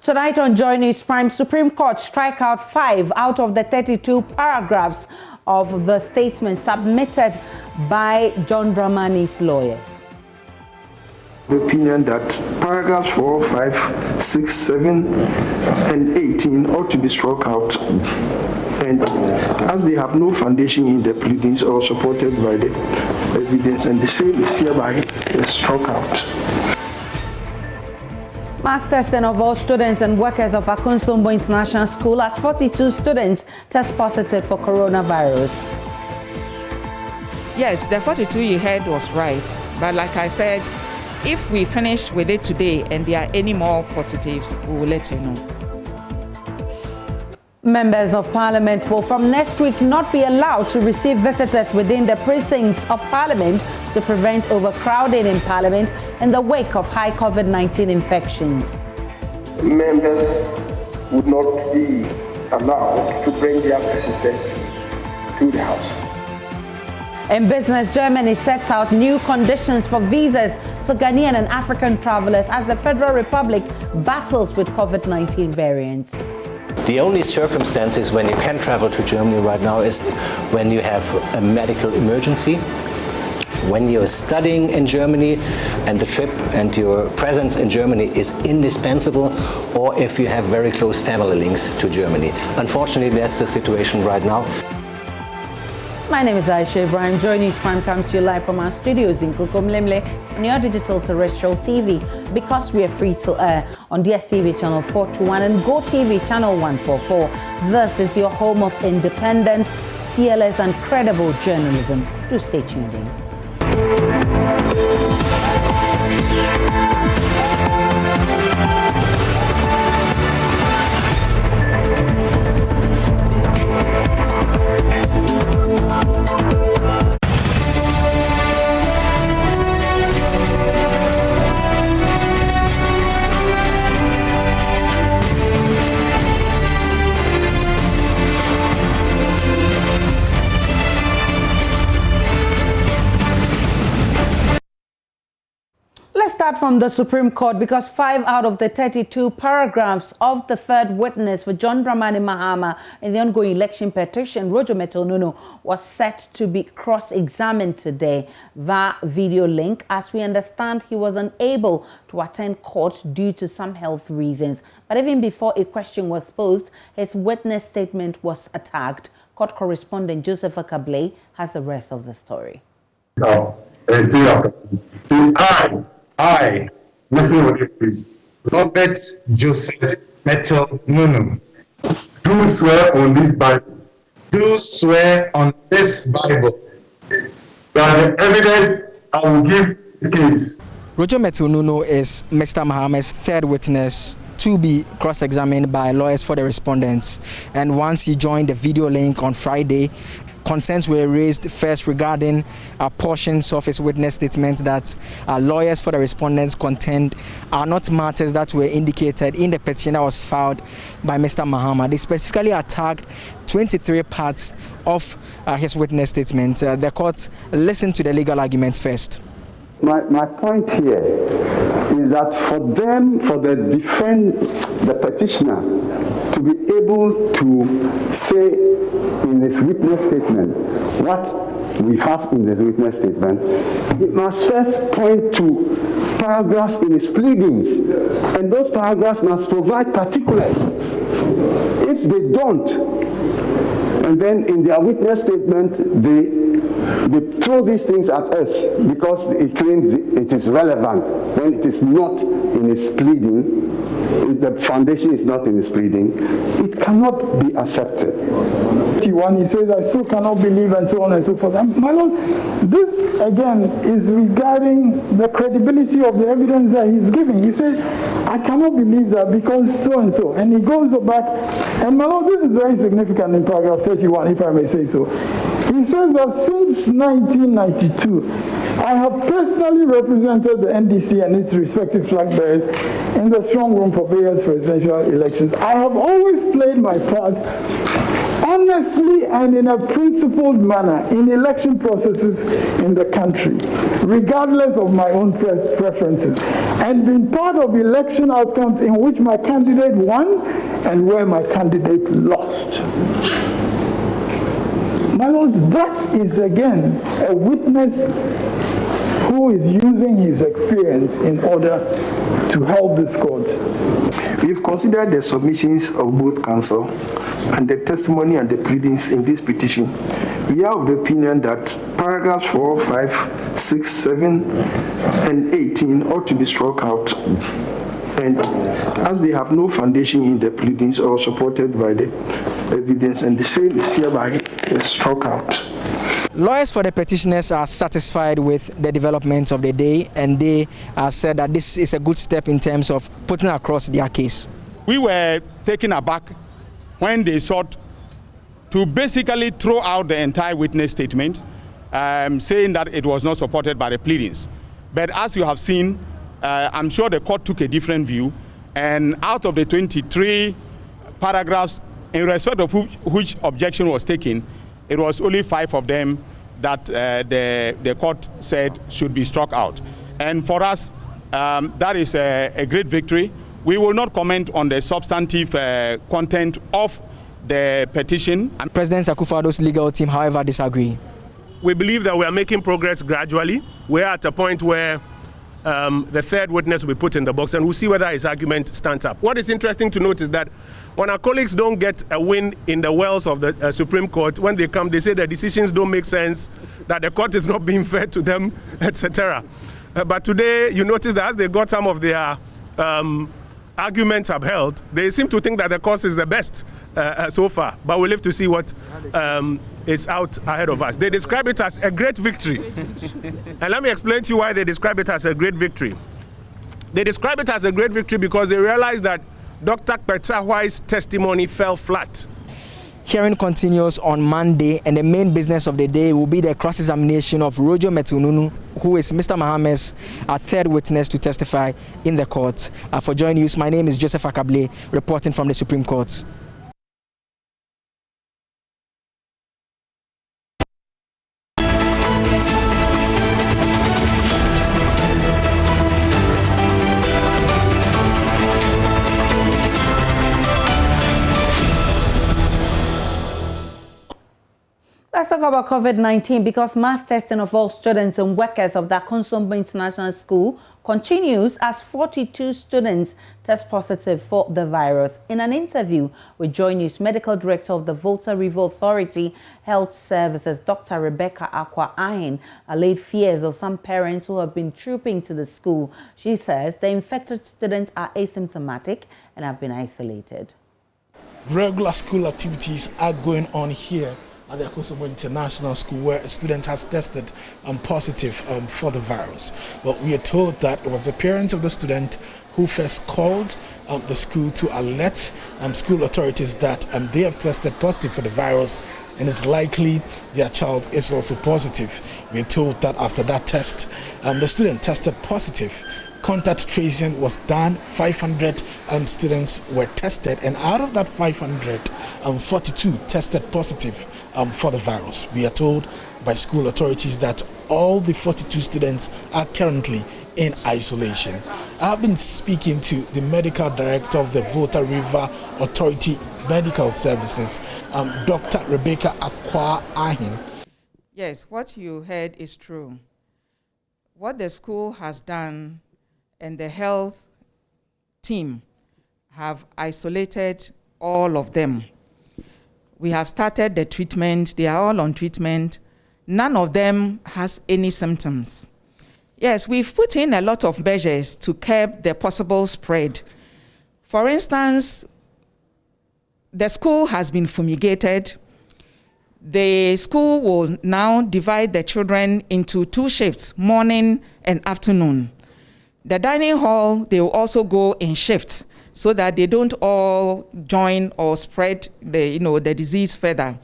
Tonight on Joy News Prime, Supreme Court strike out 5 out of the 32 paragraphs of the statement submitted by John Dramani's lawyers. The opinion that paragraphs 4, 5, 6, 7, and 18 ought to be struck out, and as they have no foundation in the pleadings or supported by the evidence, and the same is hereby struck out. Mass testing of all students and workers of Akunsumbo International School as 42 students test positive for coronavirus. Yes, the 42 you heard was right, but like I said, if we finish with it today and there are any more positives, we will let you know. Members of Parliament will from next week not be allowed to receive visitors within the precincts of Parliament to prevent overcrowding in Parliament in the wake of high COVID-19 infections. Members would not be allowed to bring their visitors to the House. In business, Germany sets out new conditions for visas to Ghanaian and African travelers as the Federal Republic battles with COVID-19 variants. The only circumstances when you can travel to Germany right now is when you have a medical emergency, when you're studying in Germany and the trip and your presence in Germany is indispensable, or if you have very close family links to Germany. Unfortunately, that's the situation right now. My name is Aisha Ibrahim. Joy News Prime comes to you live from our studios in Kukumlemle on your digital terrestrial TV, because we are free to air on DSTV channel 421 and GoTV channel 144. This is your home of independent, fearless and credible journalism. Do stay tuned in. Let's start from the Supreme Court, because 5 out of the 32 paragraphs of the third witness for John Dramani Mahama in the ongoing election petition, Roger Meto-Nuno, was set to be cross-examined today via video link. As we understand, he was unable to attend court due to some health reasons. But even before a question was posed, his witness statement was attacked. Court correspondent Joseph Akablay has the rest of the story. I, Mr. Robert Joseph Meto-Nuno, do swear on this Bible. Do swear on this Bible that the evidence I will give this case. Roger Meto-Nuno is Mr. Mahama's third witness to be cross-examined by lawyers for the respondents. And once he joined the video link on Friday, concerns were raised first regarding portions of his witness statements that lawyers for the respondents contend are not matters that were indicated in the petition that was filed by Mr. Mahama. They specifically attacked 23 parts of his witness statement. The court listened to the legal arguments first. My point here is that for the petitioner to be able to say in his witness statement what we have in his witness statement, it must first point to paragraphs in his pleadings, and those paragraphs must provide particulars. If they don't, and then in their witness statement they throw these things at us because it claims it is relevant when it is not in his pleading, the foundation is not in his pleading, it cannot be accepted. He says, I still cannot believe, and so on and so forth. And my Lord, this again is regarding the credibility of the evidence that he's giving. He says, I cannot believe that because so and so. And he goes back, and my Lord, this is very significant in paragraph 31, if I may say so. He says that since 1992, I have personally represented the NDC and its respective flag bearers in the strong room for various presidential elections. I have always played my part honestly and in a principled manner in election processes in the country, regardless of my own preferences, and been part of election outcomes in which my candidate won and where my candidate lost. My Lord, that is again a witness who is using his experience in order to help this court. We've considered the submissions of both counsel and the testimony and the pleadings in this petition. We are of the opinion that paragraphs 4, 5, 6, 7, and 18 ought to be struck out. And as they have no foundation in the pleadings or supported by the evidence, and the same is hereby struck out. Lawyers for the petitioners are satisfied with the developments of the day, and they said that this is a good step in terms of putting across their case. We were taken aback when they sought to basically throw out the entire witness statement, saying that it was not supported by the pleadings. But as you have seen, I'm sure the court took a different view, and out of the 23 paragraphs in respect of which objection was taken, it was only 5 of them that the court said should be struck out. And for us, that is a great victory. We will not comment on the substantive content of the petition. President Akufo-Addo's legal team, however, disagree. We believe that we are making progress gradually. We are at a point where the third witness will be put in the box, and we'll see whether his argument stands up. What is interesting to note is that when our colleagues don't get a win in the wells of the Supreme Court, when they come, they say the decisions don't make sense, that the court is not being fair to them, etc. But today, you notice that as they got some of their arguments upheld, they seem to think that the court is the best so far. But we'll live to see what is out ahead of us. They describe it as a great victory. And let me explain to you why they describe it as a great victory. They describe it as a great victory because they realize that Dr. Kpetsahoa's testimony fell flat. Hearing continues on Monday, and the main business of the day will be the cross-examination of Rojo Metul-Nunu, who is Mr. Mahame's third witness to testify in the court. For Joy News, my name is Joseph Akable, reporting from the Supreme Court. Let's talk about COVID-19 because mass testing of all students and workers of the Akosombo International School continues as 42 students test positive for the virus. In an interview with Joy News, Medical Director of the Volta River Authority Health Services, Dr. Rebecca Akwa-Ahin, allayed fears of some parents who have been trooping to the school. She says the infected students are asymptomatic and have been isolated. Regular school activities are going on here at the Akosombo International School, where a student has tested positive for the virus. But we are told that it was the parents of the student who first called the school to alert school authorities that they have tested positive for the virus, and it's likely their child is also positive. We are told that after that test, the student tested positive. Contact tracing was done. 500 students were tested, and out of that 500, 42 tested positive for the virus. We are told by school authorities that all the 42 students are currently in isolation. I have been speaking to the medical director of the Volta River Authority Medical Services, Dr. Rebecca Akwa-Ahin. Yes, what you heard is true. What the school has done and the health team have isolated all of them. We have started the treatment. They are all on treatment. None of them has any symptoms. Yes, we've put in a lot of measures to curb the possible spread. For instance, the school has been fumigated. The school will now divide the children into 2 shifts, morning and afternoon. The dining hall, they will also go in shifts so that they don't all join or spread the disease further.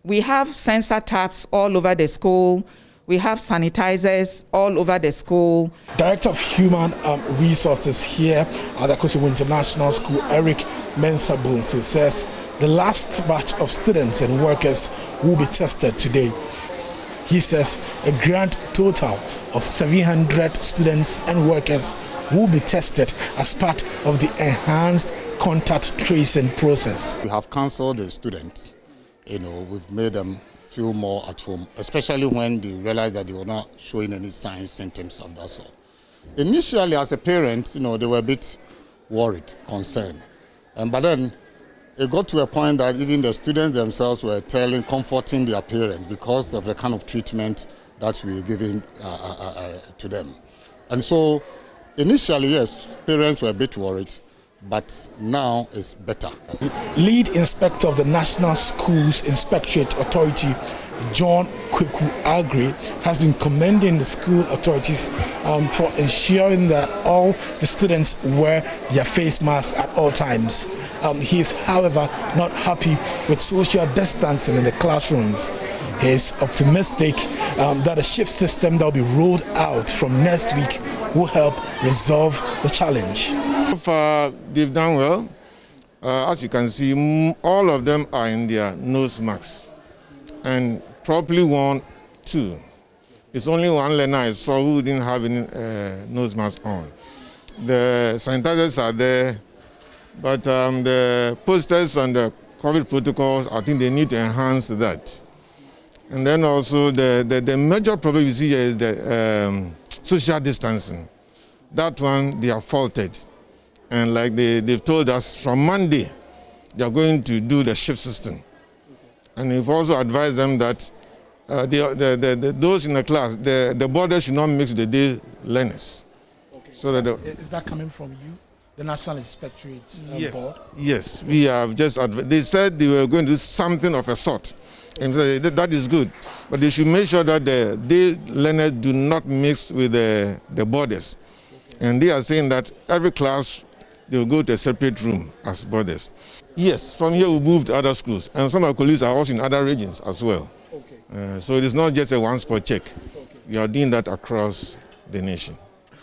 We have sensor taps all over the school. We have sanitizers all over the school. Director of Human Resources here at the Akosombo International School, Eric Mensah-Bonsu, says the last batch of students and workers will be tested today. He says a grand total of 700 students and workers will be tested as part of the enhanced contact tracing process. We have counseled the students. We've made them feel more at home, especially when they realize that they were not showing any signs, symptoms of that sort. Initially, as a parent, they were a bit worried, concerned. But then it got to a point that even the students themselves were comforting their parents because of the kind of treatment that we were giving to them. And so initially, yes, parents were a bit worried, but now it's better. Lead Inspector of the National Schools Inspectorate Authority, John Kweku Agri, has been commending the school authorities for ensuring that all the students wear their face masks at all times. He is, however, not happy with social distancing in the classrooms. He is optimistic that a shift system that will be rolled out from next week will help resolve the challenge. So far, they've done well. As you can see, all of them are in their nose masks and properly worn too. It's only one learner I saw who didn't have any nose mask on. The sanitizers are there, but the posters and the COVID protocols, I think they need to enhance that. And then also the major problem you see here is the social distancing. That one they are faulted. And like they've told us, from Monday, they are going to do the shift system. And we've also advised them that those in the class, the borders should not mix with the day learners. Okay. So that is that coming from you, the National Inspectorate Board? Yes, we have just they said they were going to do something of a sort. And so that is good. But they should make sure that the day learners do not mix with the borders. And they are saying that every class, they will go to a separate room as borders. Yes, from here we moved to other schools. And some of our colleagues are also in other regions as well. Okay. So it is not just a one-spot check. Okay. We are doing that across the nation.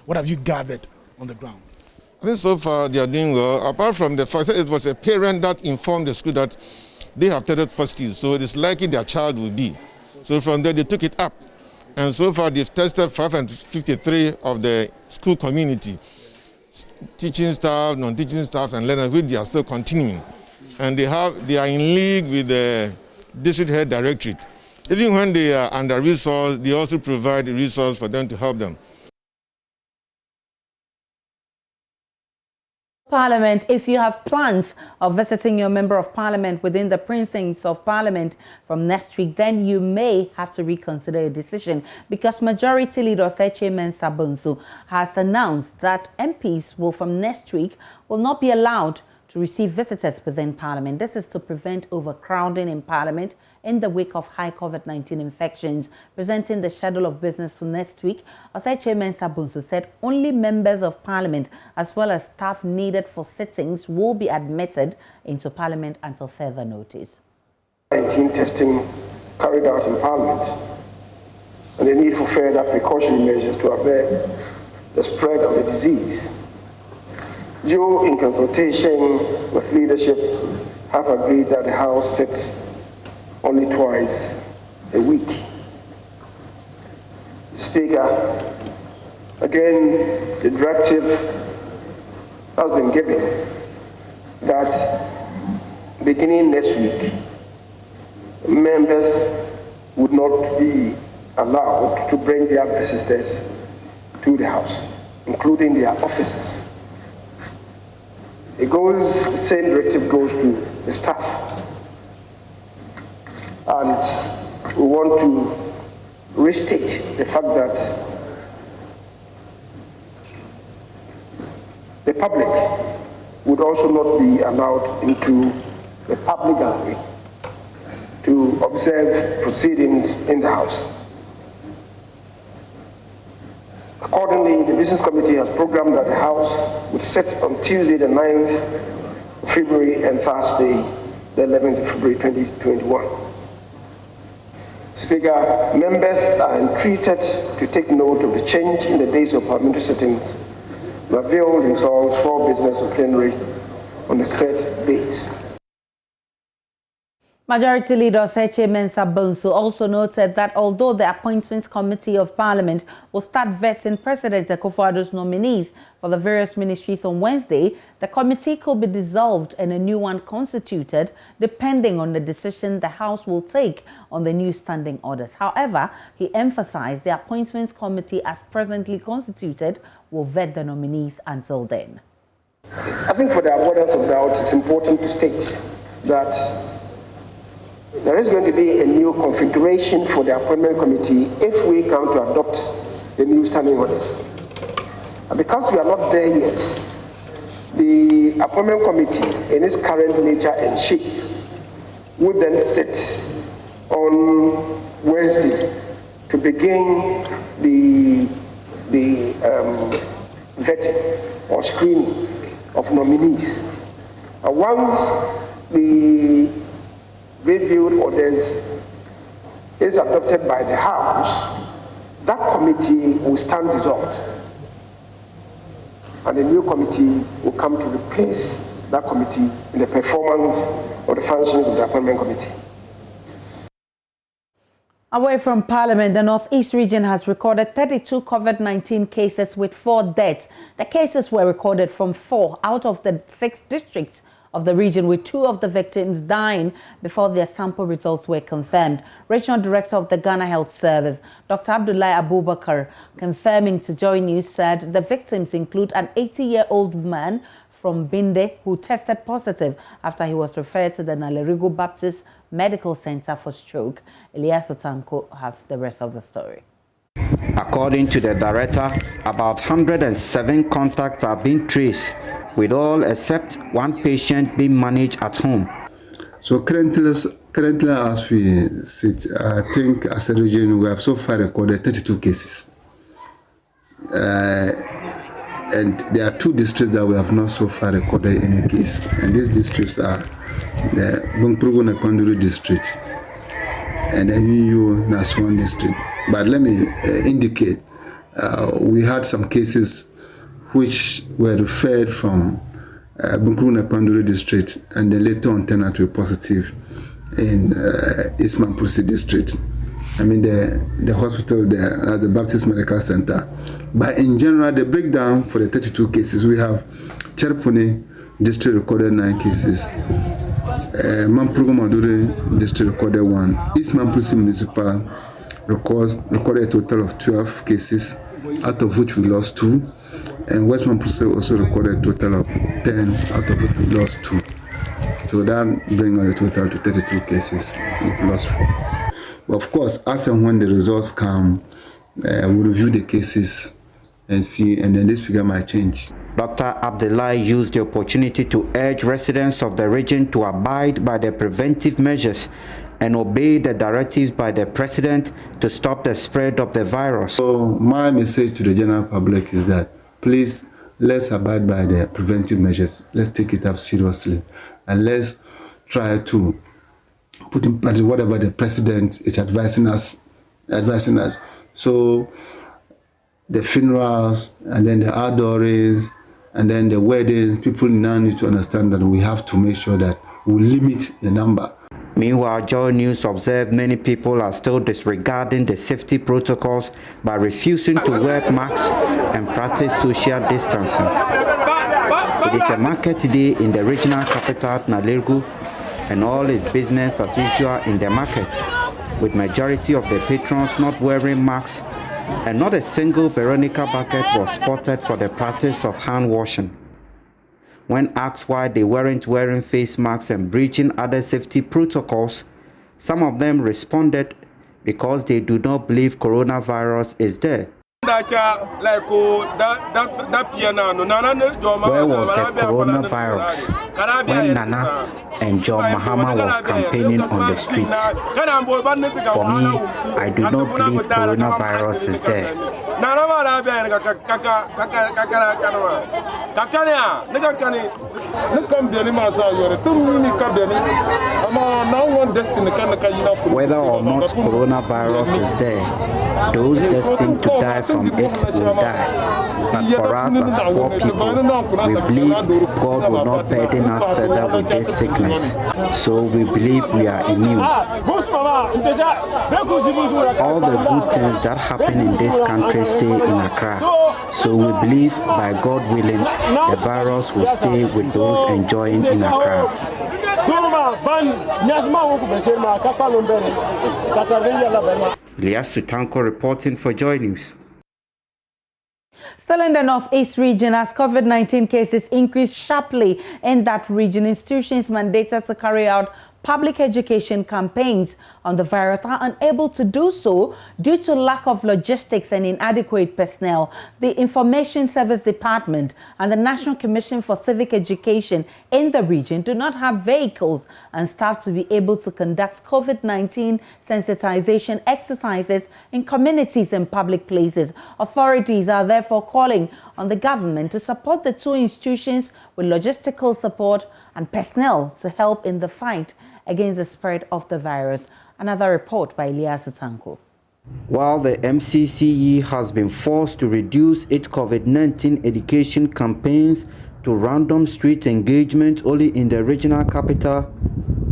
What have you gathered on the ground? I think so far they are doing well. Apart from the fact that it was a parent that informed the school that they have tested positive, so it is likely their child will be. So from there they took it up. And so far they've tested 553 of the school community, teaching staff, non-teaching staff, and learners, which they are still continuing. And they are in league with the district head directorate. Even when they are under-resourced, they also provide resources for them to help them. Parliament, if you have plans of visiting your member of parliament within the precincts of parliament from next week, then you may have to reconsider your decision, because Majority Leader Osei Mensah Bonsu has announced that MPs will from next week will not be allowed to receive visitors within parliament. This is to prevent overcrowding in parliament in the wake of high COVID-19 infections. Presenting the schedule of business for next week, Osei Mensah Bonsu said only members of parliament as well as staff needed for sittings will be admitted into parliament until further notice. 19 testing carried out in parliament and the need for further precautionary measures to avert the spread of the disease. You, in consultation with leadership, have agreed that the House sits only twice a week. Speaker, again, the directive has been given that beginning next week, members would not be allowed to bring their visitors to the House, including their officers. The same directive goes to the staff. And we want to restate the fact that the public would also not be allowed into the public gallery to observe proceedings in the House. Accordingly, the Business Committee has programmed that the House would sit on Tuesday the 9th of February and Thursday the 11th of February 2021. Speaker, members are entreated to take note of the change in the days of parliamentary sittings and avail themselves for business of plenary on the set date. Majority Leader Seche Mensah Bonsu also noted that although the Appointments Committee of Parliament will start vetting President Akufo-Addo's nominees for the various ministries on Wednesday, the committee could be dissolved and a new one constituted depending on the decision the House will take on the new standing orders. However, he emphasized the Appointments Committee as presently constituted will vet the nominees until then. I think for the avoidance of doubt, it's important to state that there is going to be a new configuration for the appointment committee if we come to adopt the new standing orders. And because we are not there yet, the appointment committee in its current nature and shape would then sit on Wednesday to begin the vetting or screening of nominees. And once the reviewed orders is adopted by the House, that committee will stand dissolved. And a new committee will come to replace that committee in the performance of the functions of the appointment committee. Away from Parliament, the Northeast region has recorded 32 COVID-19 cases with 4 deaths. The cases were recorded from 4 out of the 6 districts of the region, with 2 of the victims dying before their sample results were confirmed. Regional Director of the Ghana Health Service, Dr. Abdullahi Abubakar, confirming to Joy News, said the victims include an 80-year-old man from Binde who tested positive after he was referred to the Nalerigo Baptist Medical Center for stroke. Elias Otanko has the rest of the story. According to the director, about 107 contacts are being traced, with all except 1 patient being managed at home. So currently as we sit, I think as a region we have so far recorded 32 cases. And there are 2 districts that we have not so far recorded any case. And these districts are the Bunkprugu Nakwanduru district and the Nyuyo Naswan district. But let me indicate, we had some cases which were referred from Bunkprugu Nakwanduru district, and then later on turned out to be positive in East Mamprusi district. I mean the hospital there, the Baptist Medical Center. But in general, the breakdown for the 32 cases, we have Cherpune district recorded 9 cases. Mamprugu Madure district recorded 1. East Mamprusi municipal recorded a total of 12 cases, out of which we lost 2. And West Mamprusi also recorded a total of 10, out of which we lost 2. So that brings our total to 32 cases, and we lost 4. But of course, as and when the results come, we'll review the cases and see, and then this figure might change. Dr. Abdullahi used the opportunity to urge residents of the region to abide by the preventive measures and obey the directives by the president to stop the spread of the virus. So my message to the general public is that please, let's abide by the preventive measures. Let's take it up seriously, and let's try to put in practice whatever the president is advising us. So the funerals, and then the outdoors, and then the weddings, people now need to understand that we have to make sure that we limit the number. Meanwhile, Joy News observed many people are still disregarding the safety protocols by refusing to wear masks and practice social distancing. It is a market day in the regional capital, Nalerigo, and all is business as usual in the market, with majority of the patrons not wearing masks, and not a single Veronica bucket was spotted for the practice of hand washing. When asked why they weren't wearing face masks and breaching other safety protocols, some of them responded because they do not believe coronavirus is there. Where was the coronavirus when Nana and John Mahama was campaigning on the streets? For me, I do not believe coronavirus is there. Whether or not coronavirus is there, those destined to die from it will die. But for us as poor people, we believe God will not burden us further with this sickness. So we believe we are immune. All the good things that happen in this country stay in Accra. So we believe by God willing, the virus will stay with those enjoying in Accra. Elias Sutanko reporting for Joy News. Still in the Northeast region, as COVID-19 cases increase sharply in that region, institutions mandated to carry out public education campaigns on the virus are unable to do so due to lack of logistics and inadequate personnel. The Information Service Department and the National Commission for Civic Education in the region do not have vehicles and staff to be able to conduct COVID-19 sensitization exercises in communities and public places. Authorities are therefore calling on the government to support the two institutions with logistical support and personnel to help in the fight against the spread of the virus. Another report by Elias Sutanko. While the MCCE has been forced to reduce its COVID-19 education campaigns to random street engagement only in the regional capital,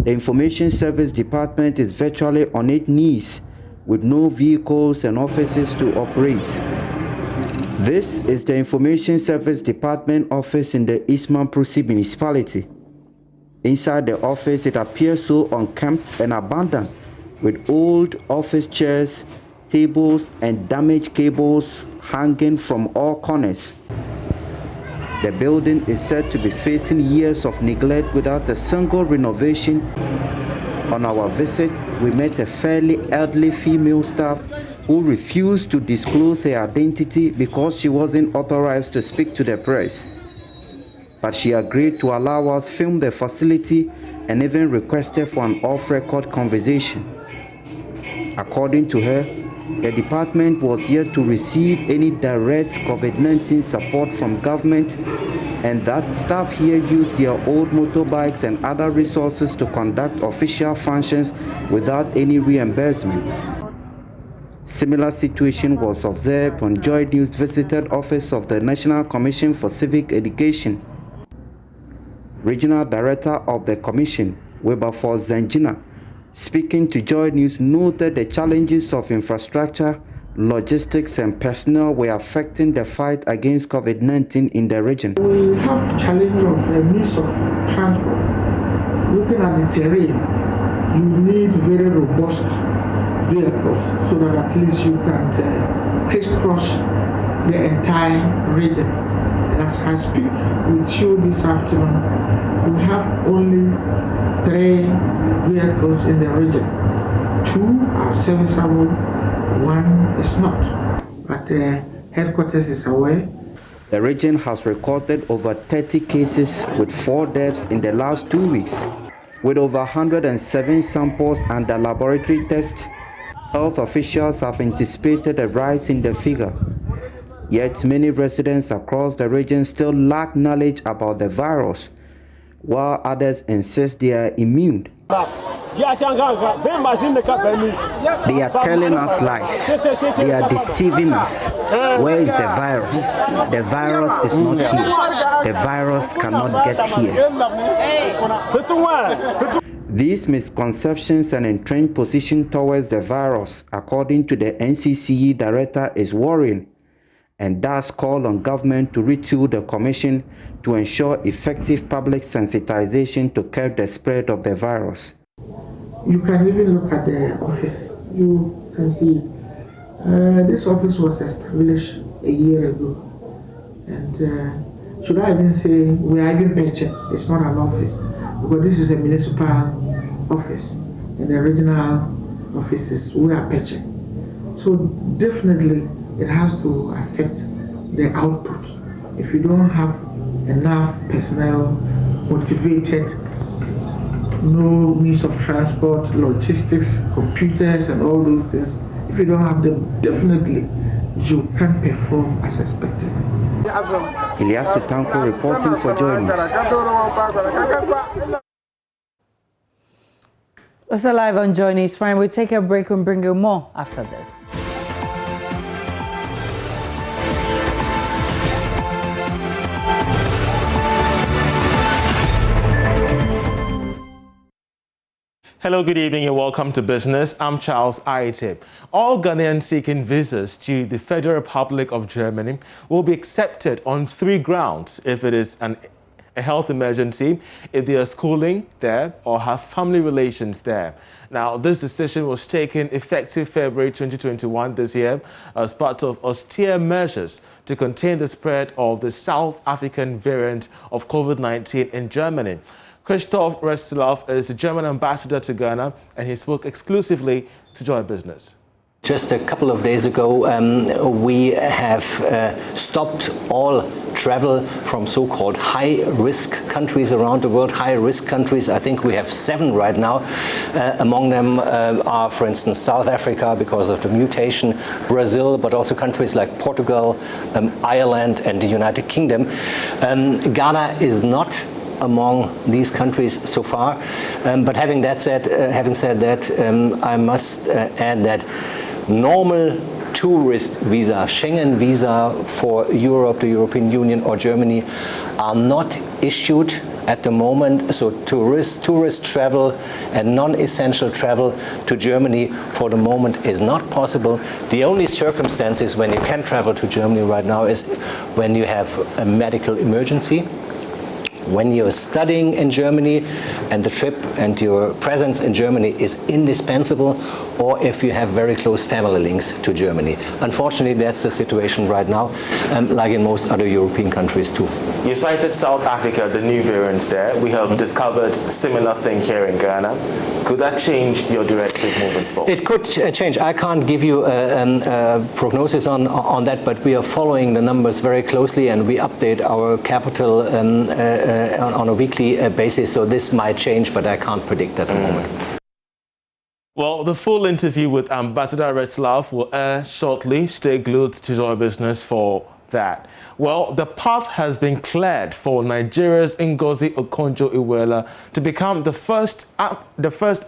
the Information Service Department is virtually on its knees with no vehicles and offices to operate. This is the Information Service Department office in the Eastman Prusi municipality. Inside the office, it appears so unkempt and abandoned, with old office chairs, tables, and damaged cables hanging from all corners. The building is said to be facing years of neglect without a single renovation. On our visit, we met a fairly elderly female staff who refused to disclose her identity because she wasn't authorized to speak to the press. But she agreed to allow us film the facility and even requested for an off-record conversation. According to her, the department was yet to receive any direct COVID-19 support from government, and that staff here use their old motorbikes and other resources to conduct official functions without any reimbursement. Similar situation was observed when Joy News visited office of the National Commission for Civic Education. Regional Director of the Commission, Wilberforce Zangina, speaking to Joy News, noted the challenges of infrastructure, logistics, and personnel were affecting the fight against COVID-19 in the region. We have challenge of a means of transport. Looking at the terrain, you need very robust vehicles so that at least you can crisscross the entire region. And as I speak with you this afternoon, we have only 3 vehicles in the region. 2 are serviceable, 1 is not. But the headquarters is aware. The region has recorded over 30 cases with 4 deaths in the last 2 weeks. With over 107 samples under laboratory tests, health officials have anticipated a rise in the figure. Yet many residents across the region still lack knowledge about the virus, while others insist they are immune. They are telling us lies. They are deceiving us. Where is the virus? The virus is not here. The virus cannot get here. These misconceptions and entrenched position towards the virus, according to the NCCE director, is worrying, and thus call on government to retool the commission to ensure effective public sensitization to curb the spread of the virus. You can even look at the office. You can see this office was established a year ago, and should I even say we are even better? It's not an office, because this is a municipal office, and the regional offices we are better. So definitely it has to affect the output. If you don't have enough personnel, motivated, no means of transport, logistics, computers, and all those things, if you don't have them, definitely you can't perform as expected. Elias Sutanko reporting for Joy News. It's live on Joy News Prime. We'll take a break and bring you more after this. Hello, good evening and welcome to Business. I'm Charles Aitib. All Ghanaians seeking visas to the Federal Republic of Germany will be accepted on 3 grounds: if it is a health emergency, if they are schooling there, or have family relations there. Now, this decision was taken effective February 2021 this year as part of austere measures to contain the spread of the South African variant of COVID-19 in Germany. Christoph Retzlaff is the German ambassador to Ghana, and he spoke exclusively to Joy Business. Just a couple of days ago, we have stopped all travel from so-called high-risk countries around the world. High-risk countries, I think we have 7 right now. Among them are, for instance, South Africa because of the mutation, Brazil, but also countries like Portugal, Ireland, and the United Kingdom. Ghana is not among these countries so far, but having said that, I must add that normal tourist visa, Schengen visa for Europe, the European Union or Germany are not issued at the moment. So tourist travel and non-essential travel to Germany for the moment is not possible. The only circumstances when you can travel to Germany right now is when you have a medical emergency, when you're studying in Germany and the trip and your presence in Germany is indispensable, or if you have very close family links to Germany. Unfortunately, that's the situation right now, like in most other European countries too. You cited South Africa, the new variants there. We have discovered similar thing here in Ghana. Could that change your directive moving forward? It could change. I can't give you a prognosis on that, but we are following the numbers very closely, and we update our capital on a weekly basis. So this might change, but I can't predict at the moment. Well, the full interview with Ambassador Retzlaff will air shortly. Stay glued to Joy Business for that. Well, the path has been cleared for Nigeria's Ngozi Okonjo-Iweala to become the first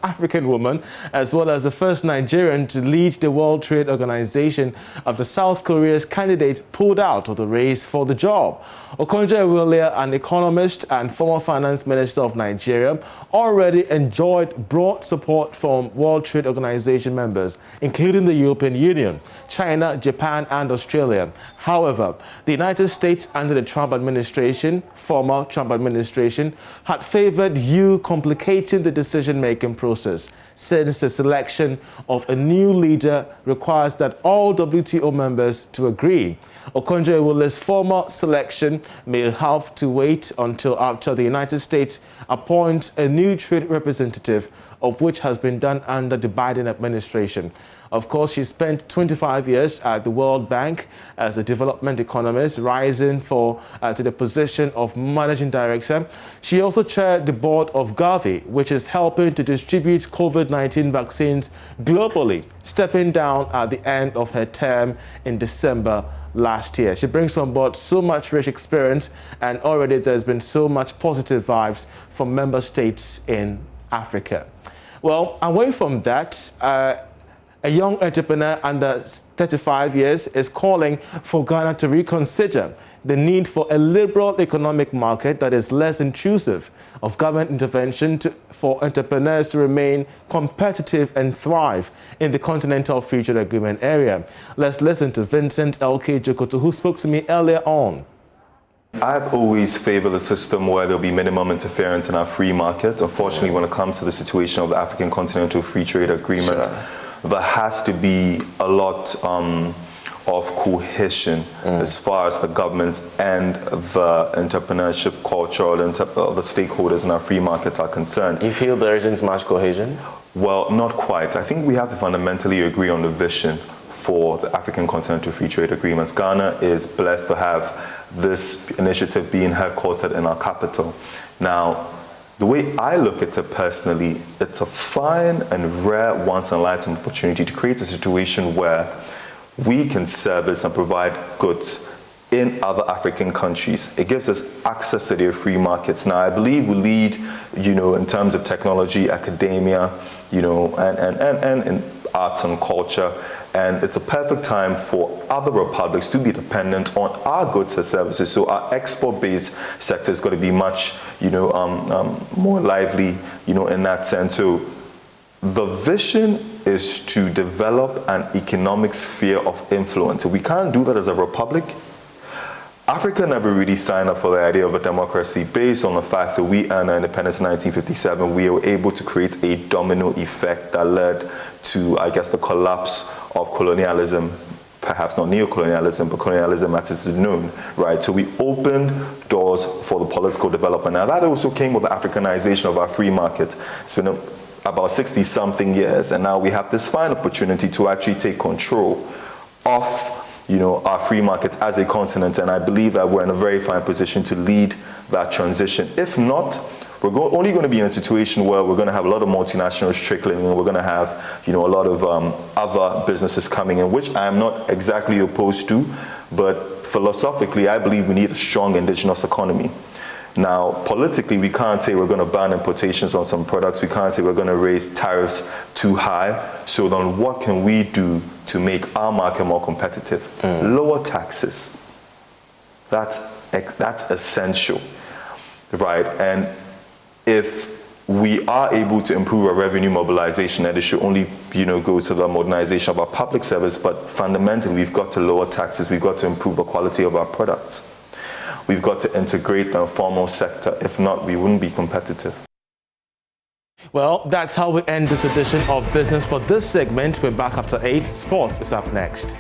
African woman, as well as the first Nigerian to lead the World Trade Organization after South Korea's candidate pulled out of the race for the job. Okonjo-Iweala, an economist and former finance minister of Nigeria, already enjoyed broad support from World Trade Organization members, including the European Union, China, Japan, and Australia. However, the United States under the Trump administration, former Trump administration, had favored EU complicating the decision-making process, since the selection of a new leader requires that all WTO members to agree. Okonjo-Iweala's former selection may have to wait until after the United States appoints a new trade representative, of which has been done under the Biden administration. Of course, she spent 25 years at the World Bank as a development economist, rising to the position of managing director. She also chaired the board of Gavi, which is helping to distribute COVID-19 vaccines globally, stepping down at the end of her term in December last year. She brings on board so much rich experience, and already there's been so much positive vibes from member states in Africa. Well, away from that, a young entrepreneur under 35 years is calling for Ghana to reconsider the need for a liberal economic market that is less intrusive of government intervention for entrepreneurs to remain competitive and thrive in the Continental Free Trade Agreement area. Let's listen to Vincent L.K. Jokoto, who spoke to me earlier on. I've always favored a system where there'll be minimum interference in our free market. Unfortunately, when it comes to the situation of the African Continental Free Trade Agreement, there has to be a lot of cohesion as far as the government and the entrepreneurship culture or the stakeholders in our free market are concerned. You feel there isn't much cohesion? Well, not quite. I think we have to fundamentally agree on the vision for the African Continental Free Trade Agreements. Ghana is blessed to have this initiative being headquartered in our capital. Now, the way I look at it personally, it's a fine and rare once-in-a-lifetime opportunity to create a situation where we can service and provide goods in other African countries. It gives us access to their free markets. Now, I believe we lead, in terms of technology, academia, and in arts and culture. And it's a perfect time for other republics to be dependent on our goods and services. So our export-based sector is going to be much, more lively, in that sense. So The vision is to develop an economic sphere of influence. We can't do that as a republic. Africa never really signed up for the idea of a democracy based on the fact that we earned our independence in 1957. We were able to create a domino effect that led to, I guess, the collapse of colonialism, perhaps not neocolonialism, but colonialism as it's known, right? So we opened doors for the political development. Now that also came with the Africanization of our free market. It's been about 60-something years, and now we have this fine opportunity to actually take control of our free markets as a continent, and I believe that we're in a very fine position to lead that transition. If not, we're only going to be in a situation where we're going to have a lot of multinationals trickling in, we're going to have a lot of other businesses coming in, which I'm not exactly opposed to, but philosophically I believe we need a strong indigenous economy. Now, politically, we can't say we're going to ban importations on some products. We can't say we're going to raise tariffs too high. So then what can we do to make our market more competitive? Lower taxes. That's essential, right? And if we are able to improve our revenue mobilization, then it should only go to the modernization of our public service, but fundamentally, we've got to lower taxes. We've got to improve the quality of our products. We've got to integrate the informal sector. If not, we wouldn't be competitive. Well, that's how we end this edition of Business for this segment. We're back after 8. Sports is up next.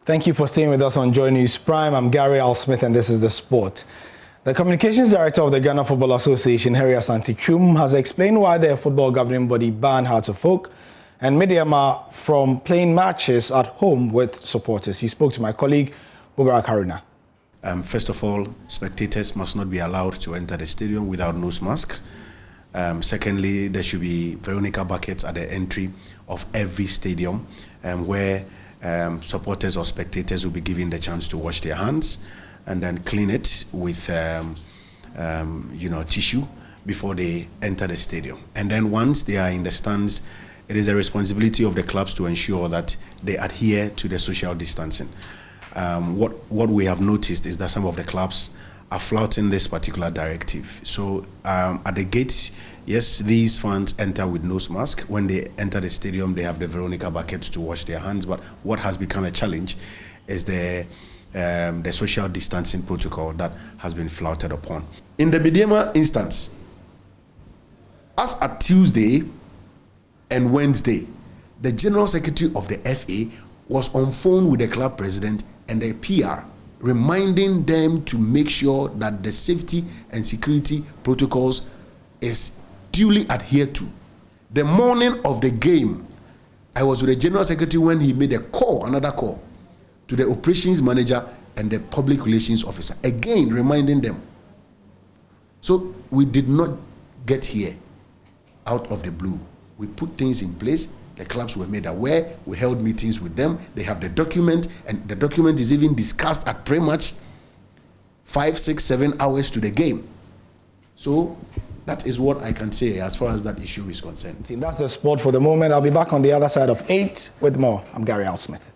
Thank you for staying with us on Joy News Prime. I'm Gary Al Smith and this is The Sport. The Communications Director of the Ghana Football Association, Harry Asante-Twum, has explained why their football governing body banned Hearts of Oak and Mideama from playing matches at home with supporters. He spoke to my colleague, Mubarak Haruna. First of all, spectators must not be allowed to enter the stadium without nose mask. Secondly, there should be Veronica buckets at the entry of every stadium where supporters or spectators will be given the chance to wash their hands and then clean it with tissue before they enter the stadium. And then once they are in the stands, it is a responsibility of the clubs to ensure that they adhere to the social distancing. What we have noticed is that some of the clubs are flouting this particular directive. So at the gates, yes, these fans enter with nose mask. When they enter the stadium, they have the Veronica buckets to wash their hands. But what has become a challenge is the social distancing protocol that has been flouted upon. In the Bidema instance, as at Tuesday and Wednesday, the General Secretary of the FA was on phone with the club president and the PR, reminding them to make sure that the safety and security protocols is duly adhered to. The morning of the game, I was with the General Secretary when he made another call to the operations manager and the public relations officer, again reminding them. So we did not get here out of the blue. We put things in place. The clubs were made aware. We held meetings with them. They have the document, and the document is even discussed at pre-match 5, 6, 7 hours to the game. So that is what I can say as far as that issue is concerned. That's the sport for the moment. I'll be back on the other side of 8 with more. I'm Gary Al Smith.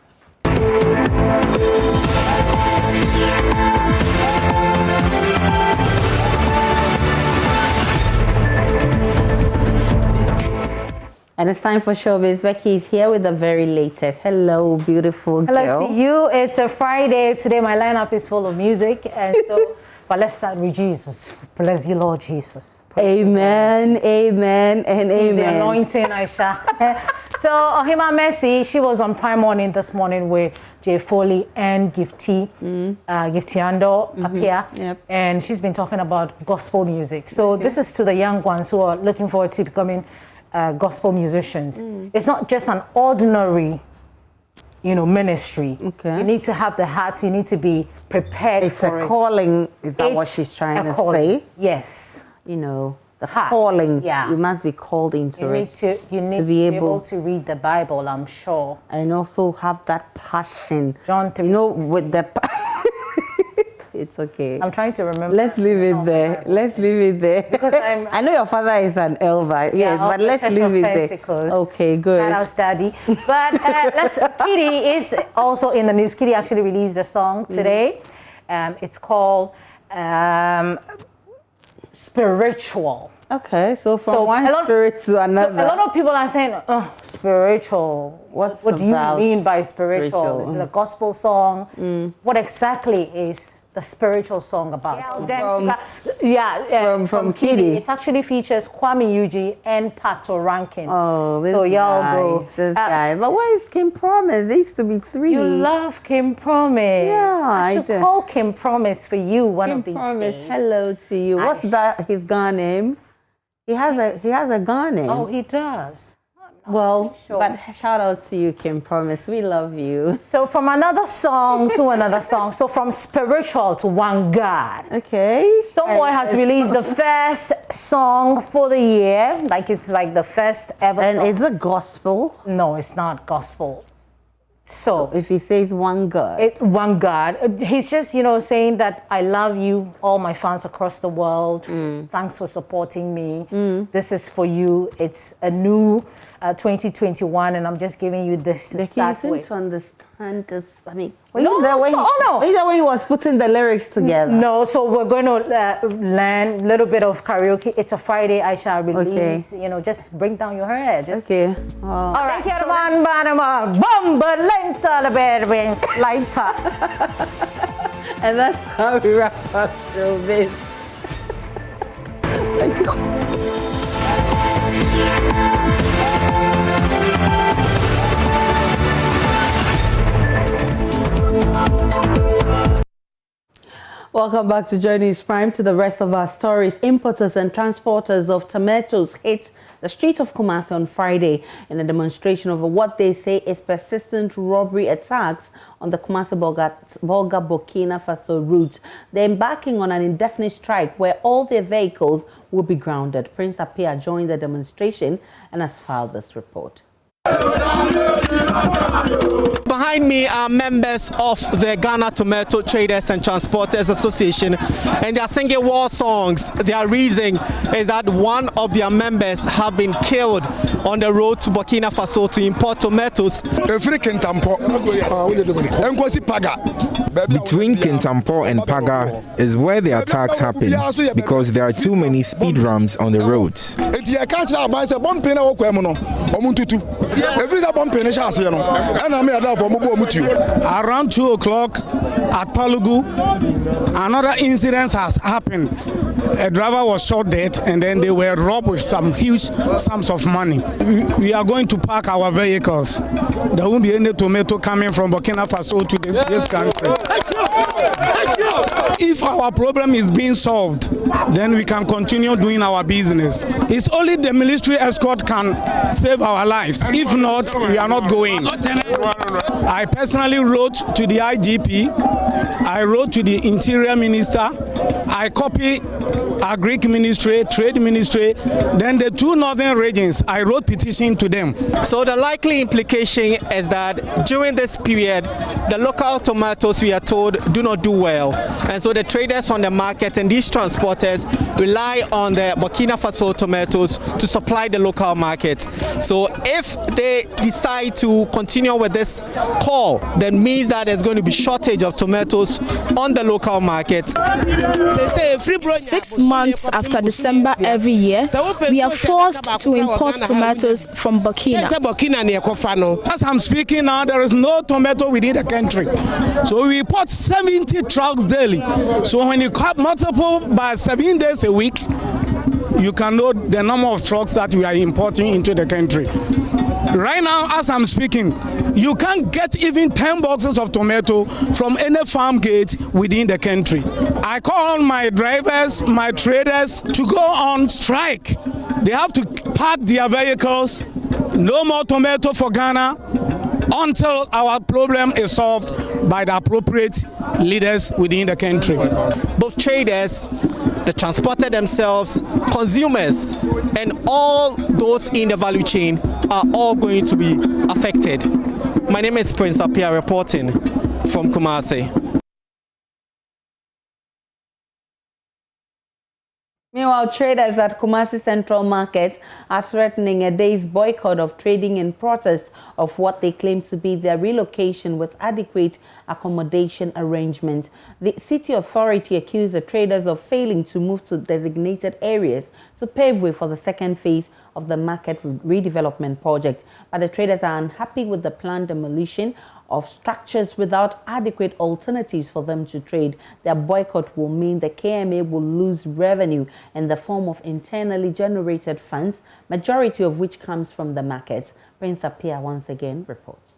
And it's time for Showbiz. Becky is here with the very latest. Hello, beautiful girl. Hello to you. It's a Friday. Today my lineup is full of music. And so, but let's start with Jesus. Bless you, Lord Jesus. Amen, amen, and amen. The anointing, Aisha. So, Ohima Mercy, she was on Prime Morning this morning with Jay Foley and Gifty, Giftiando up here. Yep. And she's been talking about gospel music. So this is to the young ones who are looking forward to becoming gospel musicians. It's not just an ordinary, ministry. Okay. You need to have the heart. You need to be prepared It's for a calling. Is that what she's trying to say? Yes. The calling. Yeah. You must be called into You it. need to be able to read the Bible, I'm sure. And also have that passion. John 3. With the... It's okay. I'm trying to remember. Let's leave it there. Let's leave it there. Because I know your father is an elder. Yes, but let's leave it there. Okay, good. Shout out, Daddy. But Kitty is also in the news. Kitty actually released a song today. It's called Spiritual. Okay, so from one spirit to another. So a lot of people are saying, oh, spiritual. What do you mean by spiritual? Is it a gospel song? What exactly is the spiritual song about? From Kitty. It actually features Kwame Yuji and Pato Rankin. Oh, this so y'all guy, go. This guy. But why is Kim Promise? There used to be 3. You love Kim Promise. Yeah, I should call Kim Promise for you one of these days. Hello to you. What's his Ghana name? He has a Ghana name. Oh, he does. Well, but shout out to you, Kim Promise. We love you. So from another song to another song. So from spiritual to one God. Okay. Stonebwoy has released the first song for the year. It's like the first ever song. And is it gospel? No, it's not gospel. So if he says one God. One God. He's just, saying that I love you, all my fans across the world. Thanks for supporting me. This is for you. It's a new 2021, and I'm just giving you this to start with. To understand this. I mean, were you there when he was putting the lyrics together? No, so we're going to learn a little bit of karaoke. It's a Friday. I shall release. Okay. Just bring down your head. Okay. All right. So and that's how we wrap up Showbiz. Thank you. Welcome back to Joy News Prime. To the rest of our stories, importers and transporters of tomatoes hit the street of Kumasi on Friday in a demonstration over what they say is persistent robbery attacks on the Kumasi-Bolga-Burkina Faso route. They're embarking on an indefinite strike where all their vehicles will be grounded. Prince Apia joined the demonstration and has filed this report. Behind me are members of the Ghana Tomato Traders and Transporters Association, and they are singing war songs. Their reason is that one of their members have been killed on the road to Burkina Faso to import tomatoes. Between Kintampo and Paga is where the attacks happen because there are too many speed ramps on the roads. Around 2 o'clock at Palugu, another incident has happened. A driver was shot dead and then they were robbed with some huge sums of money. We are going to park our vehicles. There won't be any tomato coming from Burkina Faso to this country. If our problem is being solved, then we can continue doing our business. It's only the military escort can save our lives. If not, we are not going. I personally wrote to the IGP, I wrote to the Interior Minister, I copy Agric Ministry, Trade Ministry, then the 2 northern regions, I wrote petition to them. So the likely implication is that during this period, the local tomatoes, we are told, do not do well. And so the traders on the market and these transporters rely on the Burkina Faso tomatoes to supply the local market. So if they decide to continue with this call, that means that there's going to be shortage of tomatoes on the local market. 6 months after December every year, we are forced to import tomatoes from Burkina. As I'm speaking now, there is no tomato within the country. So we import 70 trucks daily. So when you cut multiple by 7 days a week, you can know the number of trucks that we are importing into the country. Right now, as I'm speaking, you can't get even 10 boxes of tomato from any farm gate within the country. I call on my drivers, my traders to go on strike. They have to park their vehicles. No more tomato for Ghana until our problem is solved by the appropriate leaders within the country. Both traders, the transporter themselves, consumers, and all those in the value chain are all going to be affected. My name is Prince Apia reporting from Kumasi. Meanwhile, traders at Kumasi Central Market are threatening a day's boycott of trading in protest of what they claim to be their relocation with adequate accommodation arrangements. The city authority accused the traders of failing to move to designated areas to pave way for the second phase of the market redevelopment project. But the traders are unhappy with the planned demolition of structures without adequate alternatives for them to trade. Their boycott will mean the KMA will lose revenue in the form of internally generated funds, majority of which comes from the markets. Prince Apia once again reports.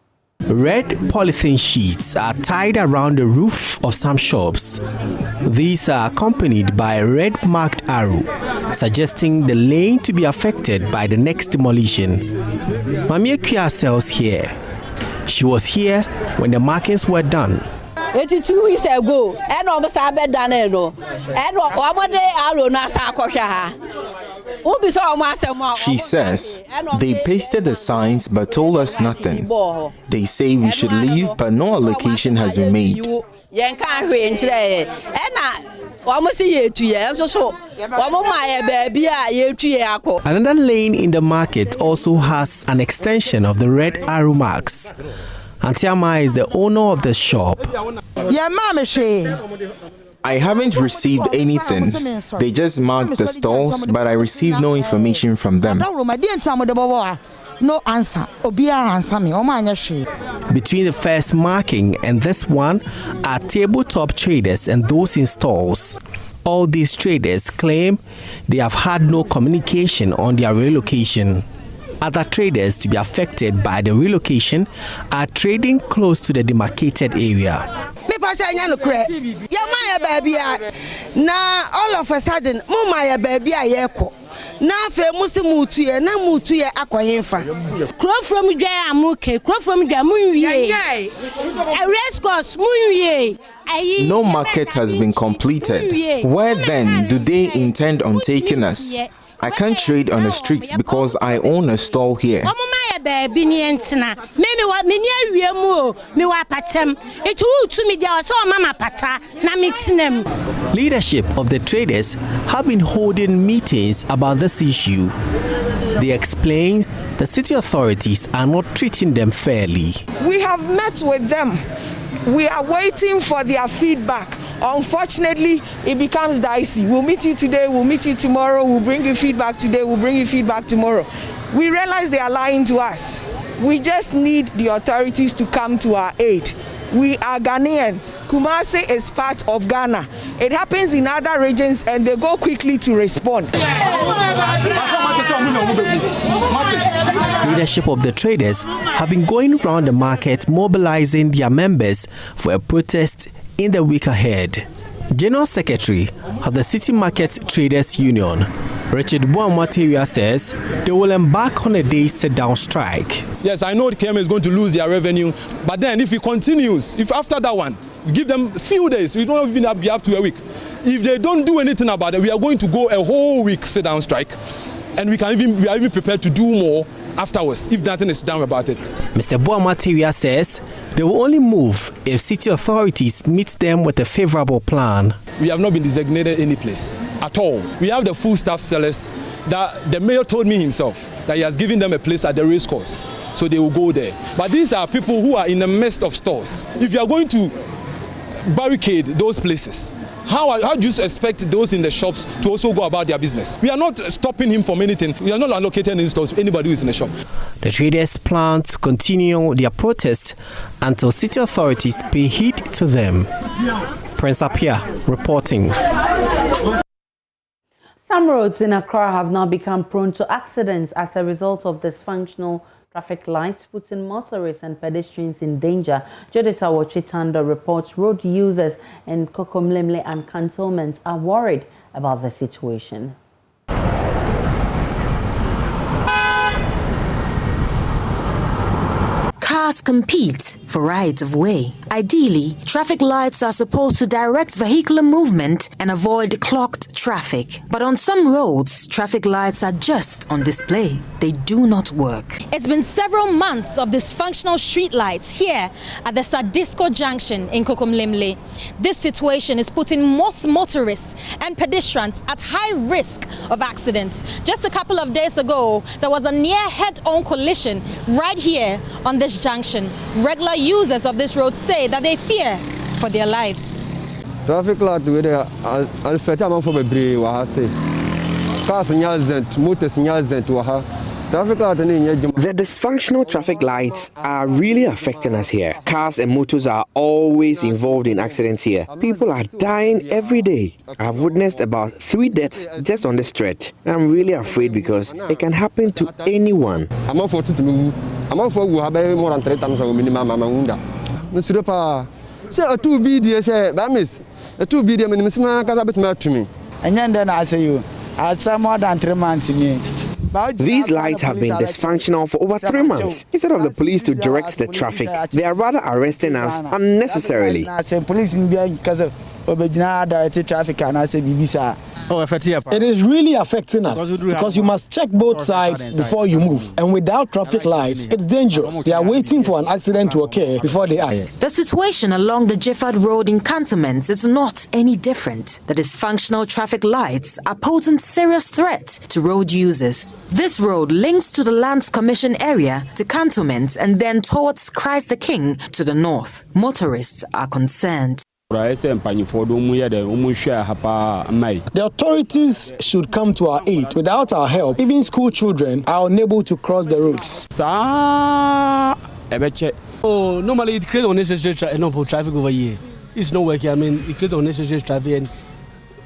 Red polythene sheets are tied around the roof of some shops. These are accompanied by a red marked arrow, suggesting the lane to be affected by the next demolition. Mamie Kia sells here. She was here when the markings were done. 82 weeks ago, and almost I bet done it. And one day I will not She says they pasted the signs but told us nothing. They say we should leave, but no allocation has been made. Another lane in the market also has an extension of the red arrow marks. Antiama is the owner of the shop. I haven't received anything. They just marked the stalls, but I received no information from them. No answer. Between the first marking and this one are tabletop traders and those in stalls. All these traders claim they have had no communication on their relocation. Other traders to be affected by the relocation are trading close to the demarcated area. Now all of a sudden, Mumaya baby na fe mutu ye na mutu ye akoyenfa crow from Jamuke crow from Jamuye a race course muye. No market has been completed. Where then do they intend on taking us? I can't trade on the streets because I own a stall here. Leadership of the traders have been holding meetings about this issue. They explain the city authorities are not treating them fairly. We have met with them. We are waiting for their feedback. Unfortunately, it becomes dicey. We'll meet you today, we'll meet you tomorrow, we'll bring you feedback today, we'll bring you feedback tomorrow. We realize they are lying to us. We just need the authorities to come to our aid. We are Ghanaians. Kumasi is part of Ghana. It happens in other regions and they go quickly to respond. Leadership of the traders have been going around the market mobilizing their members for a protest in the week ahead. General Secretary of the City Market Traders Union, Richard Buamwatewia, says they will embark on a day's sit-down strike. Yes, I know the KM is going to lose their revenue, but then if it continues, if after that one, we give them a few days, we don't even be up to a week. If they don't do anything about it, we are going to go a whole week sit-down strike, and we are even prepared to do more afterwards if nothing is done about it. Mr. Buamwatewia says they will only move if city authorities meet them with a favorable plan. We have not been designated any place at all. We have the full staff sellers that the mayor told me himself that he has given them a place at the race course, so they will go there. But these are people who are in the midst of stores. If you are going to barricade those places, how do you expect those in the shops to also go about their business? We are not stopping him from anything. We are not allocating any stores to anybody who is in the shop. The traders plan to continue their protest until city authorities pay heed to them. Prince Apia reporting. Some roads in Accra have now become prone to accidents as a result of dysfunctional traffic lights, putting motorists and pedestrians in danger. Judith Awachitando reports road users in Kokomlemle and cantonments are worried about the situation. Cars compete for right of way. Ideally, traffic lights are supposed to direct vehicular movement and avoid clogged traffic. But on some roads, traffic lights are just on display. They do not work. It's been several months of dysfunctional street lights here at the Sadisco Junction in Kokomlemle. This situation is putting most motorists and pedestrians at high risk of accidents. Just a couple of days ago, there was a near head-on collision right here on this junction. Regular users of this road say that they fear for their lives. Traffic light with the dysfunctional traffic lights are really affecting us here. Cars and motors are always involved in accidents here. People are dying every day. I've witnessed about 3 deaths just on the stretch. I'm really afraid because it can happen to anyone. These lights have been dysfunctional for over 3 months. Instead of the police to direct the traffic, they are rather arresting us unnecessarily. It is really affecting us because you must check both sides before you move. And without traffic lights, it's dangerous. They are waiting for an accident to occur before they act. The situation along the Gifford Road in cantonments is not any different. The dysfunctional traffic lights are posing serious threat to road users. This road links to the Lands Commission area to cantonments and then towards Christ the King to the north. Motorists are concerned. The authorities should come to our aid. Without our help, even school children are unable to cross the roads. Normally it creates unnecessary traffic over here. It's not working. I mean, it creates unnecessary traffic and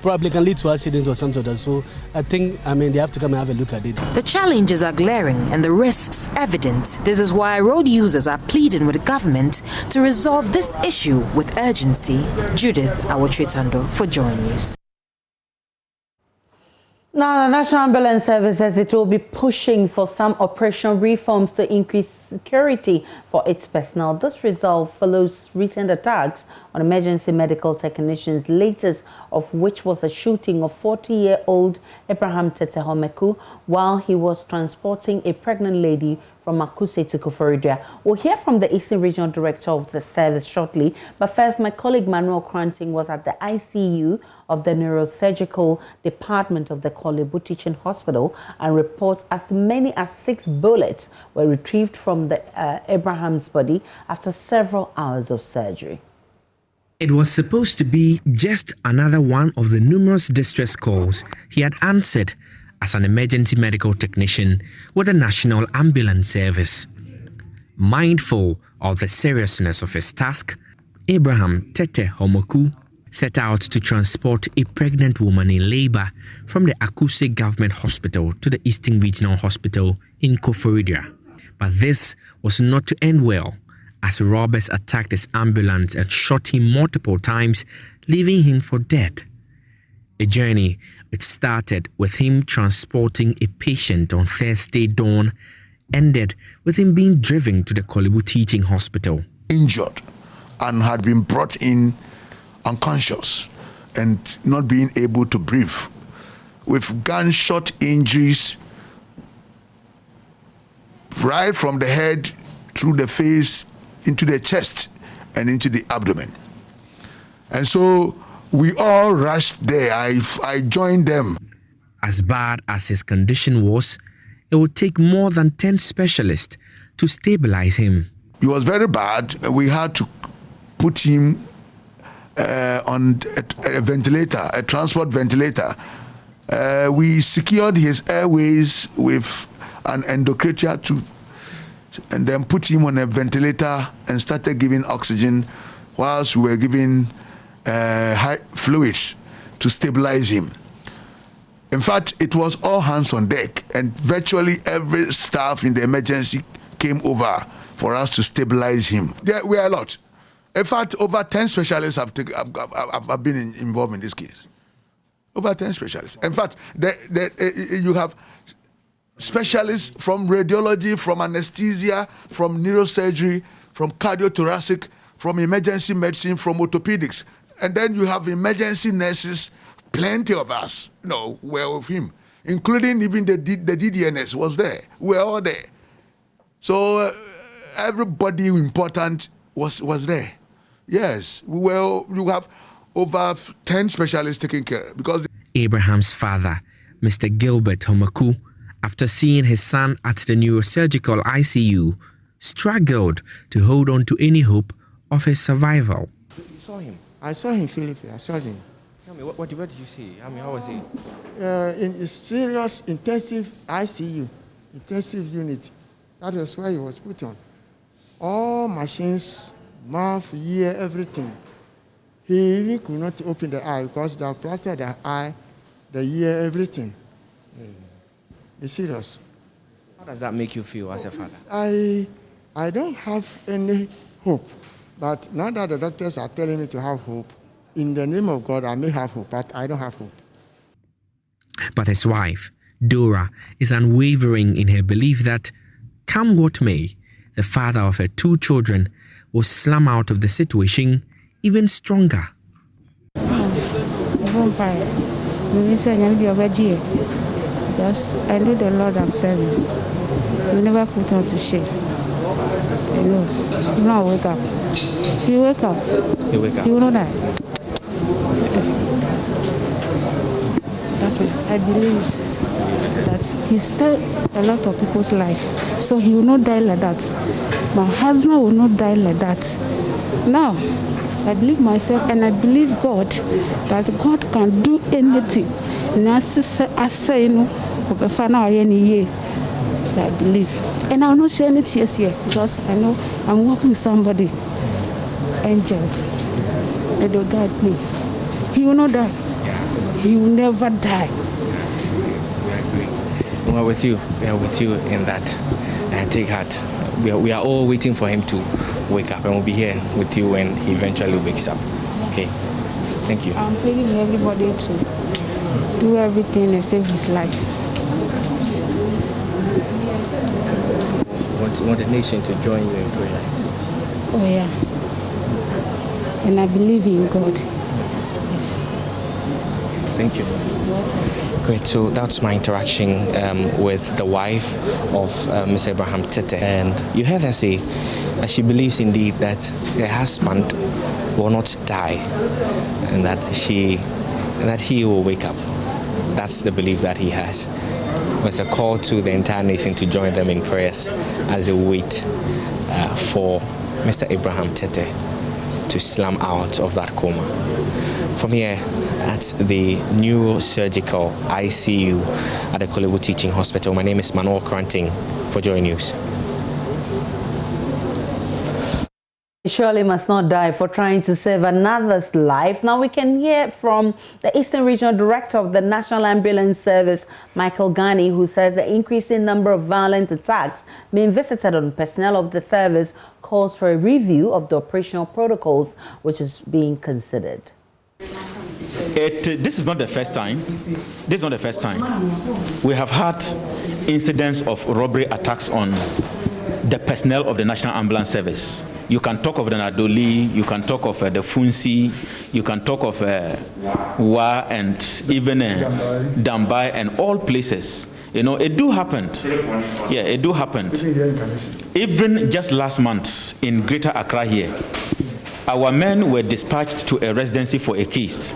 probably can lead to accidents or something like that. So I think, they have to come and have a look at it. The challenges are glaring and the risks evident. This is why road users are pleading with the government to resolve this issue with urgency. Judith Awachitando for Joy News. Now, the National Ambulance Service says it will be pushing for some operational reforms to increase security for its personnel. This resolve follows recent attacks on emergency medical technicians, latest of which was the shooting of 40-year-old Abraham Tete Homeku while he was transporting a pregnant lady from Akuse to Koforidua. We'll hear from the Eastern Regional Director of the service shortly, but first, my colleague Manuel Kranting was at the ICU of the Neurosurgical Department of the Korle Bu Teaching Hospital and reports as many as 6 bullets were retrieved from the Abraham's body after several hours of surgery. It was supposed to be just another one of the numerous distress calls he had answered as an emergency medical technician with the National Ambulance Service. Mindful of the seriousness of his task, Abraham Tete Homeku set out to transport a pregnant woman in labor from the Akuse Government Hospital to the Eastern Regional Hospital in Koforidua. But this was not to end well, as robbers attacked his ambulance and shot him multiple times, leaving him for dead. A journey which started with him transporting a patient on Thursday dawn ended with him being driven to the Korle Bu Teaching Hospital. Injured and had been brought in unconscious and not being able to breathe, with gunshot injuries right from the head through the face into the chest and into the abdomen. And so we all rushed there. I joined them. As bad as his condition was, it would take more than 10 specialists to stabilize him. It was very bad. We had to put him on a ventilator, a transport ventilator. We secured his airways with an endocardial tube and then put him on a ventilator and started giving oxygen whilst we were giving high fluids to stabilize him. In fact, it was all hands on deck, and virtually every staff in the emergency came over for us to stabilize him. There were a lot. In fact, over 10 specialists have been involved in this case. Over 10 specialists. In fact, you have specialists from radiology, from anesthesia, from neurosurgery, from cardiothoracic, from emergency medicine, from orthopedics. And then you have emergency nurses, plenty of us, were with him, including even the DDNS was there. We were all there. So everybody important was there. Yes, you have over 10 specialists taking care. Because Abraham's father, Mr. Gilbert Homeku, after seeing his son at the neurosurgical ICU, struggled to hold on to any hope of his survival. You saw him? I saw him, Philip. I saw him. Tell me, what did you see? How was he? In a serious intensive ICU, intensive unit. That was where he was put on. All machines, mouth, ear, everything. He even could not open the eye because they plastered the eye, the ear, everything. It's serious. How does that make you feel as a father? I don't have any hope. But now that the doctors are telling me to have hope, in the name of God, I may have hope, but I don't have hope. But his wife, Dora, is unwavering in her belief that, come what may, the father of her 2 children will slam out of the situation even stronger. Because I know the Lord I'm serving. You never put on to shame. You know, you don't wake up. You wake up. You wake up. You will not die. That's what I believe it. That he saved a lot of people's life. So he will not die like that. My husband will not die like that. Now, I believe myself and I believe God that God can do anything. And I say, you know, so I believe. And I will not say any tears here because I know I'm working with somebody. Angels. They will guide me. He will not die. He will never die. We are with you. We are with you in that. And take heart. We are all waiting for him to wake up, and we'll be here with you when he eventually wakes up. Okay. Thank you. I'm pleading with everybody to do everything and save his life. Want the nation to join you in prayer? Oh yeah. and I believe in God. Yes. Thank you. Great, so that's my interaction with the wife of Mr. Abraham Tete. And you heard her say that she believes indeed that her husband will not die and that he will wake up. That's the belief that he has. It's a call to the entire nation to join them in prayers as they wait for Mr. Abraham Tete to slam out of that coma. From here at the neurosurgical ICU at the Korle Bu Teaching Hospital, my name is Manuel Kranting for Joy News. Surely must not die for trying to save another's life. Now we can hear from the Eastern Regional Director of the National Ambulance Service, Michael Ghani, who says the increasing number of violent attacks being visited on personnel of the service calls for a review of the operational protocols, which is being considered. This is not the first time. This is not the first time. We have had incidents of robbery attacks on the personnel of the National Ambulance Service. You can talk of the Nadoli, you can talk of the Funsi, you can talk of Wa and even Dambai and all places. You know, it do happen. Yeah, it do happen. Even just last month in Greater Accra here, our men were dispatched to a residency for a case.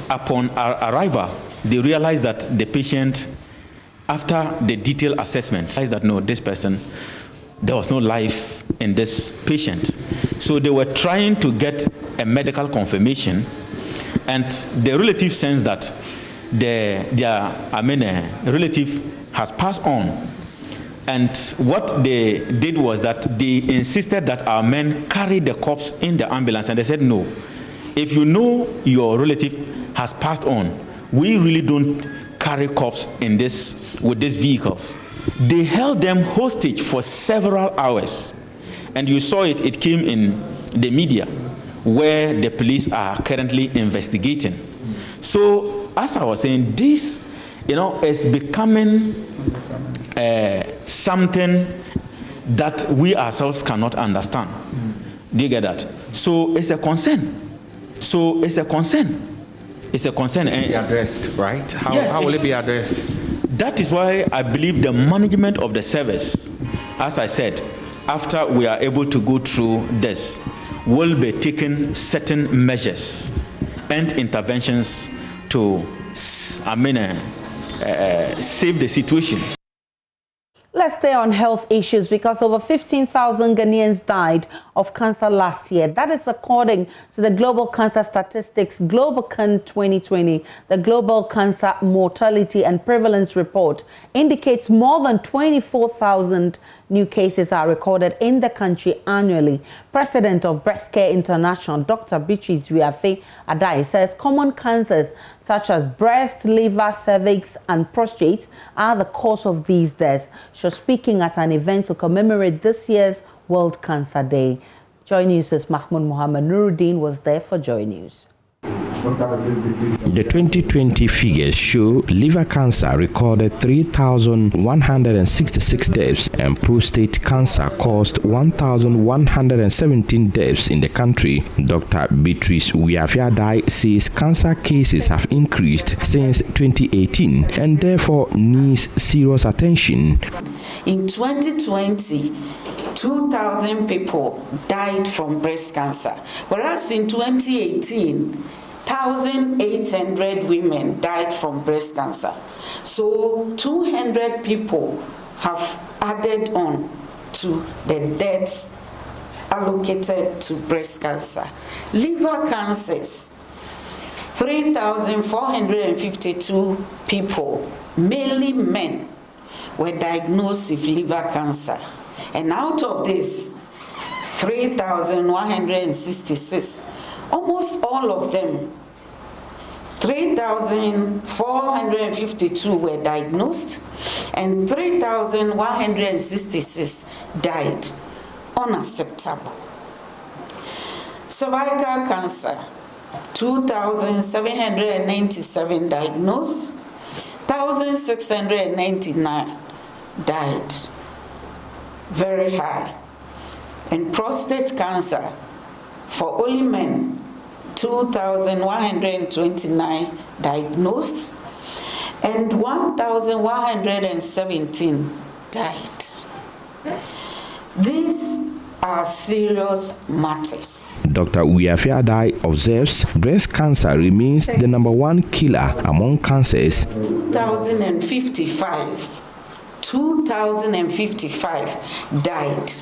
Upon our arrival, they realized that the patient, after the detailed assessment, realized that no, this person, there was no life in this patient. So they were trying to get a medical confirmation, and the relative sense that their relative has passed on. And what they did was that they insisted that our men carry the corpse in the ambulance, and they said, no, if you know your relative has passed on, we really don't carry corpse in with these vehicles. They held them hostage for several hours, and you saw it, it came in the media, where the police are currently investigating. So, as I was saying, this, is becoming something that we ourselves cannot understand. Do you get that? So, it's a concern. It's a concern. It should be addressed, right? How will it be addressed? That is why I believe the management of the service, as I said, after we are able to go through this, will be taking certain measures and interventions to, save the situation. Let's stay on health issues because over 15,000 Ghanaians died of cancer last year. That is according to the Global Cancer Statistics GlobalCan 2020. The Global Cancer Mortality and Prevalence Report indicates more than 24,000 new cases are recorded in the country annually. President of Breast Care International, Dr. Beatrice Wiafe Adai, says common cancers such as breast, liver, cervix, and prostate are the cause of these deaths. She was speaking at an event to commemorate this year's World Cancer Day. Joy News' Mahmoud Mohammed Nuruddin was there for Joy News. The 2020 figures show liver cancer recorded 3,166 deaths and prostate cancer caused 1,117 deaths in the country. Dr. Beatrice Wiafe Adai says cancer cases have increased since 2018 and therefore needs serious attention. In 2020, 2,000 people died from breast cancer, whereas in 2018, 1,800 women died from breast cancer. So 200 people have added on to the deaths allocated to breast cancer. Liver cancers, 3,452 people, mainly men, were diagnosed with liver cancer. And out of this, 3,166, almost all of them, 3,452 were diagnosed and 3,166 died unacceptable. Cervical cancer, 2,797 diagnosed, 1,699 died. Very high. And prostate cancer, for only men, 2,129 diagnosed, and 1,117 died. These are serious matters. Dr. Uyafiadai observes breast cancer remains the #1 killer among cancers. 2,055 died.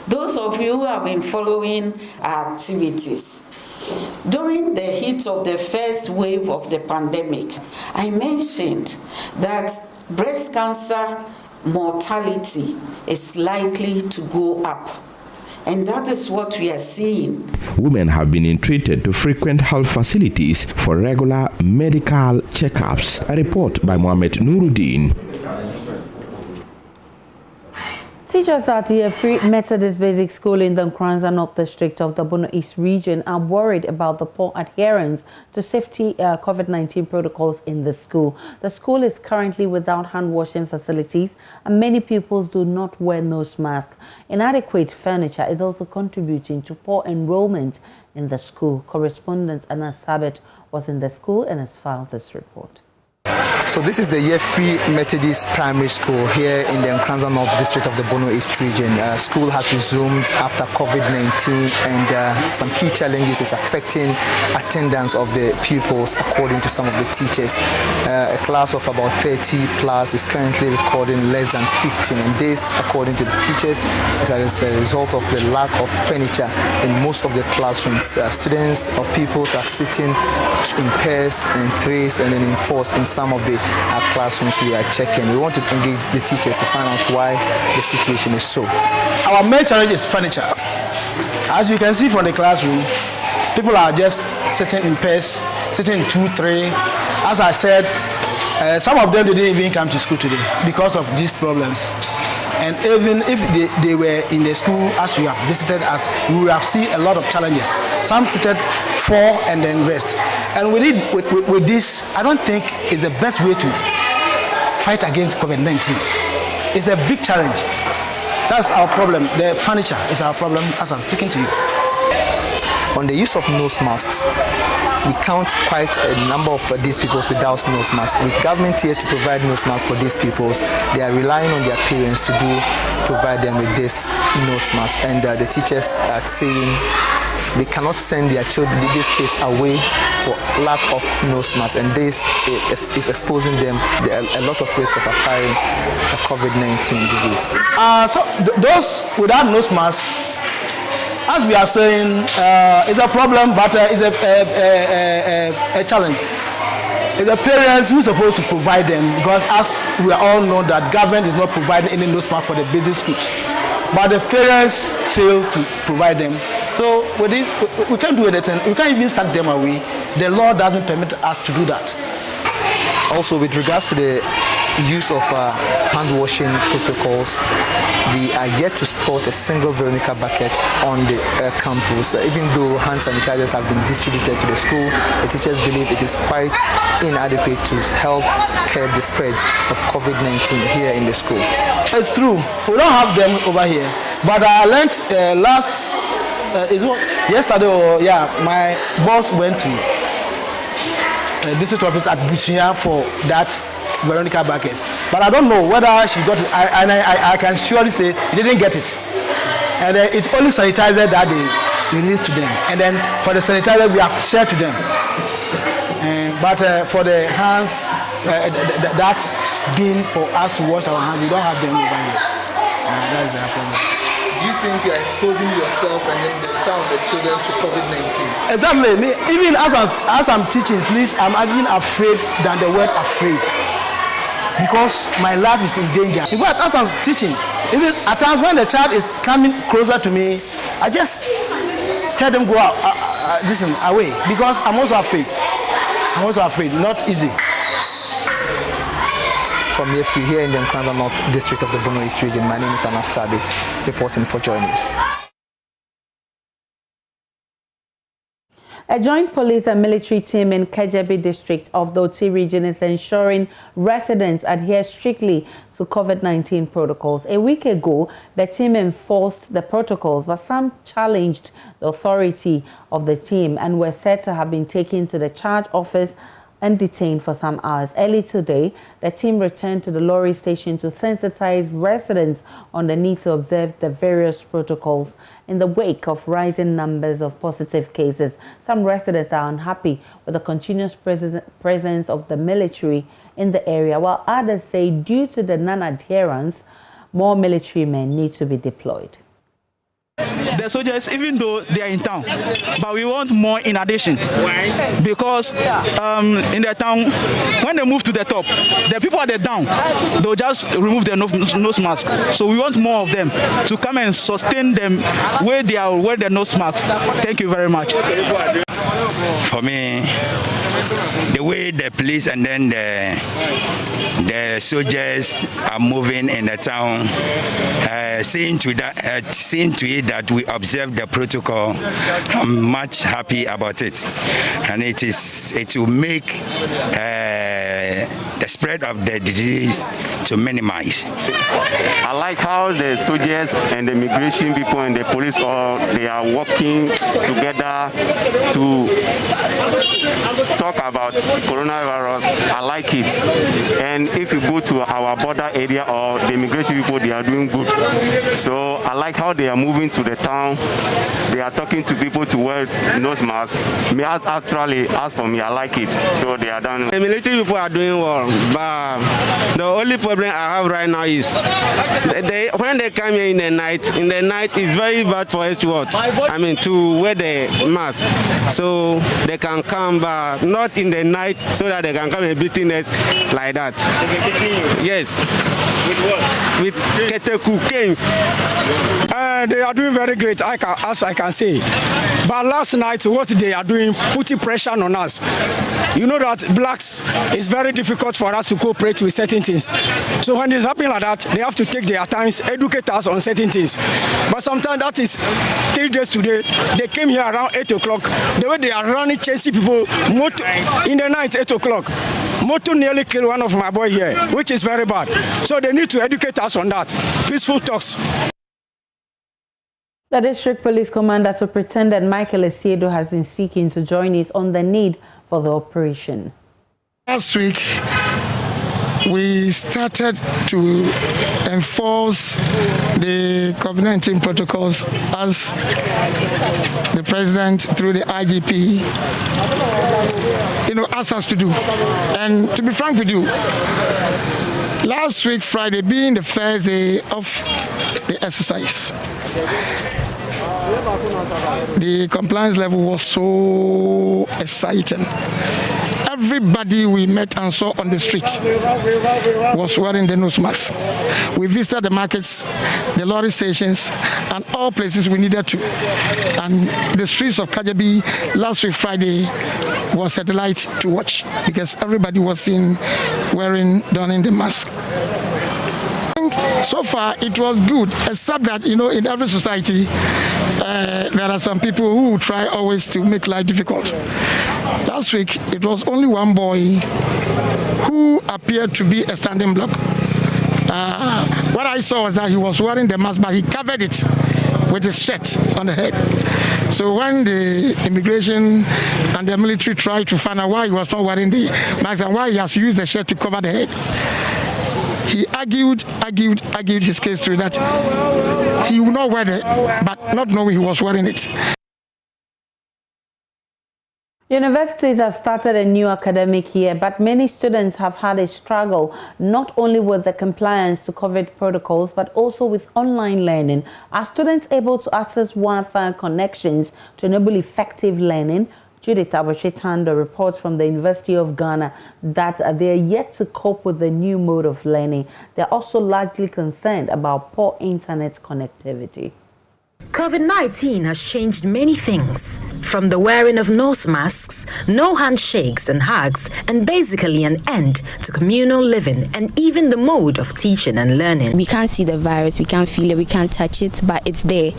Those of you who have been following our activities, during the heat of the first wave of the pandemic, I mentioned that breast cancer mortality is likely to go up. And that is what we are seeing. Women have been entreated to frequent health facilities for regular medical checkups. A report by Mohammed Nuruddin. Teachers at Yefri Methodist Basic School in the Nkranza North District of the Bono East region are worried about the poor adherence to safety COVID-19 protocols in the school. The school is currently without hand-washing facilities and many pupils do not wear nose masks. Inadequate furniture is also contributing to poor enrollment in the school. Correspondent Anna Sabet was in the school and has filed this report. So this is the Yefri Methodist Primary School here in the Nkranza North District of the Bono East region. School has resumed after COVID-19 and some key challenges is affecting attendance of the pupils according to some of the teachers. A class of about 30 plus is currently recording less than 15, and this, according to the teachers, is as a result of the lack of furniture in most of the classrooms. Students or pupils are sitting in pairs and threes and then in fours in some of the classrooms we are checking. We want to engage the teachers to find out why the situation is so. Our main challenge is furniture. As you can see from the classroom, people are just sitting in pairs, sitting in 2, 3. As I said, some of them didn't even come to school today because of these problems. And even if they were in the school as we have visited us, we will have seen a lot of challenges. Some seated 4 and then rest. And with this, I don't think it's the best way to fight against COVID-19. It's a big challenge. That's our problem. The furniture is our problem as I'm speaking to you. On the use of nose masks, we count quite a number of these people without nose masks. With government here to provide nose masks for these people, they are relying on their parents to provide them with this nose mask. And the teachers are saying they cannot send their children, in this case, away for lack of nose masks. And this is exposing them a lot of risk of acquiring a COVID-19 disease. So those without nose masks, as we are saying, it's a problem, but it's a challenge. It's the parents who are supposed to provide them, because as we all know that government is not providing any nose mask for the basic schools. But the parents fail to provide them. So we can't do anything. We can't even sack them away. The law doesn't permit us to do that. Also, with regards to the use of hand washing protocols, we are yet to spot a single Veronica bucket on the campus. Even though hand sanitizers have been distributed to the school, the teachers believe it is quite inadequate to help curb the spread of COVID-19 here in the school. It's true, we don't have them over here, but I learned yesterday, my boss went to district office at Busia for that Veronica buckets, but I don't know whether she got it. I can surely say he didn't get it, and it's only sanitizer that they released to them, and then for the sanitizer we have shared to them, but for the hands, that's been for us to wash our hands. We don't have them over here. That is the problem. Do you think you are exposing yourself and then some of the children to COVID-19? Exactly. Even as I'm teaching, please, I'm even afraid than the word afraid, because my life is in danger. In fact, as I'm teaching, even at times when the child is coming closer to me, I just tell them go out, listen, away, because I'm also afraid. Not easy. From Yefri here in the Nkranza North District of the Bono East region, my name is Anna Sabit, reporting for Joy News. A joint police and military team in Kajebi district of the Oti region is ensuring residents adhere strictly to COVID-19 protocols. A week ago, the team enforced the protocols, but some challenged the authority of the team and were said to have been taken to the charge office and detained for some hours. Early today, the team returned to the lorry station to sensitize residents on the need to observe the various protocols. In the wake of rising numbers of positive cases, some residents are unhappy with the continuous presence of the military in the area, while others say due to the non-adherence, more military men need to be deployed. The soldiers, even though they are in town, but we want more in addition. Why? Because in the town, when they move to the top, the people at the down, they'll just remove their nose mask. So we want more of them to come and sustain them where they are, wear their nose mask. Thank you very much. For me, the way the police and then the soldiers are moving in the town, seeing to it that we observe the protocol, I'm much happy about it, and it will make the spread of the disease to minimize. I like how the soldiers and the immigration people and the police they are working together to talk about coronavirus. I like it. And if you go to our border area or the immigration people, they are doing good. So I like how they are moving to the town. They are talking to people to wear nose masks. Actually, as for me, I like it. So they are done. The military people are doing well, but the only problem I have right now is when they come here in the night it's very bad for us to wear the mask. So they can come, but not in the night, so that they can come and beating us like that. Yes. With what? With keteku canes. They are doing very great, as I can say. But last night, what they are doing, putting pressure on us. You know that blacks, it's very difficult for us to cooperate with certain things. So when it's happening like that, they have to take their times, educate us on certain things. But sometimes that is 3 days today. They came here around 8 o'clock. The way they are running, chasing people, in the night, 8 o'clock. Moto nearly killed one of my boys here, which is very bad. So they need to educate us on that. Peaceful talks. The District Police Commander, Superintendent Michael Esiedo, has been speaking to join us on the need for the operation. Last week, we started to enforce the COVID-19 protocols as the President, through the IGP, asked us to do. And to be frank with you, last week, Friday, being the first day of the exercise, the compliance level was so exciting. Everybody we met and saw on the street was wearing the nose mask. We visited the markets, the lorry stations, and all places we needed to. And the streets of Kajebi last week Friday was a delight to watch because everybody was seen donning the mask. So far, it was good, except that, in every society, there are some people who try always to make life difficult. Last week, it was only one boy who appeared to be a standing block. What I saw was that he was wearing the mask, but he covered it with his shirt on the head. So when the immigration and the military tried to find out why he was not wearing the mask and why he has used the shirt to cover the head, he argued his case through that he would not wear it, but not knowing he was wearing it. Universities have started a new academic year, but many students have had a struggle not only with the compliance to COVID protocols, but also with online learning. Are students able to access Wi-Fi connections to enable effective learning? Judith Aboshetando reports from the University of Ghana that they are yet to cope with the new mode of learning. They are also largely concerned about poor internet connectivity. COVID-19 has changed many things, from the wearing of nose masks, no handshakes and hugs, and basically an end to communal living and even the mode of teaching and learning. We can't see the virus, we can't feel it, we can't touch it, but it's there.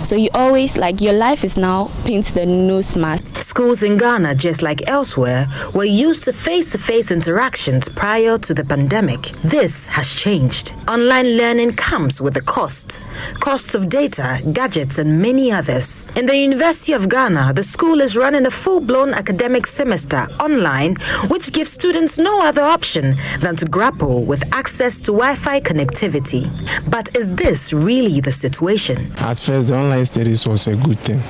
So you always, your life is now pinned to the nose mask. Schools in Ghana, just like elsewhere, were used to face-to-face interactions prior to the pandemic. This has changed. Online learning comes with a cost. Costs of data, gadgets, and many others. In the University of Ghana, the school is running a full-blown academic semester online, which gives students no other option than to grapple with access to Wi-Fi connectivity. But is this really the situation? At first, the online studies was a good thing.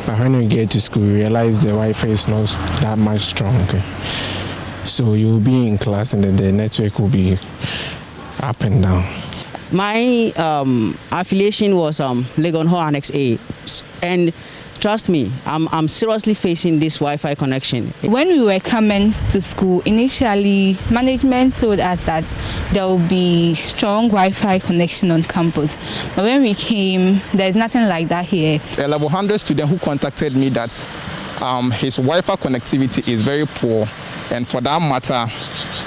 But when we get to school, we realize the Wi-Fi is not that much strong. So you'll be in class and then the network will be up and down. My affiliation was Legon Hall Annex A. And trust me, I'm seriously facing this Wi-Fi connection. When we were coming to school, initially management told us that there will be strong Wi-Fi connection on campus. But when we came, there's nothing like that here. A level 100 student who contacted me that his Wi-Fi connectivity is very poor, and for that matter,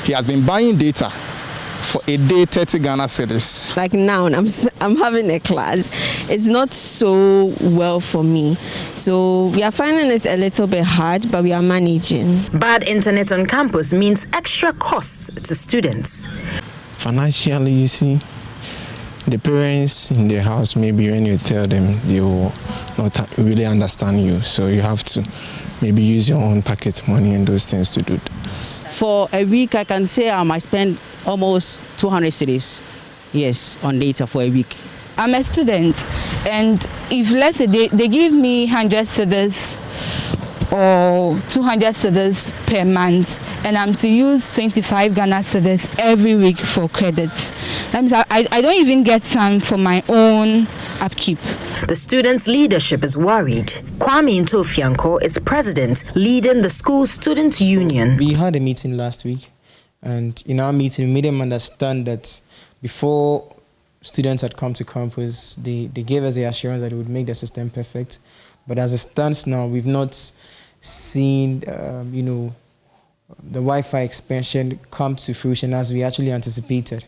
he has been buying data for a day 30 Ghana cedis. Like now, I'm having a class. It's not so well for me. So we are finding it a little bit hard, but we are managing. Bad internet on campus means extra costs to students. Financially, you see, the parents in the house, maybe when you tell them, they will not really understand you. So you have to maybe use your own pocket money and those things to do it. For a week, I can say I spend almost 200 cedis, yes, on data for a week. I'm a student, and if let's say they give me 100 cedis or 200 cedis per month, and I'm to use 25 Ghana cedis every week for credits, that means I don't even get some for my own upkeep. The students' leadership is worried. Kwame Ntofianko is president, leading the school student union. We had a meeting last week, and in our meeting, we made them understand that before students had come to campus, they gave us the assurance that it would make the system perfect. But as it stands now, we've not seen, the Wi-Fi expansion come to fruition as we actually anticipated.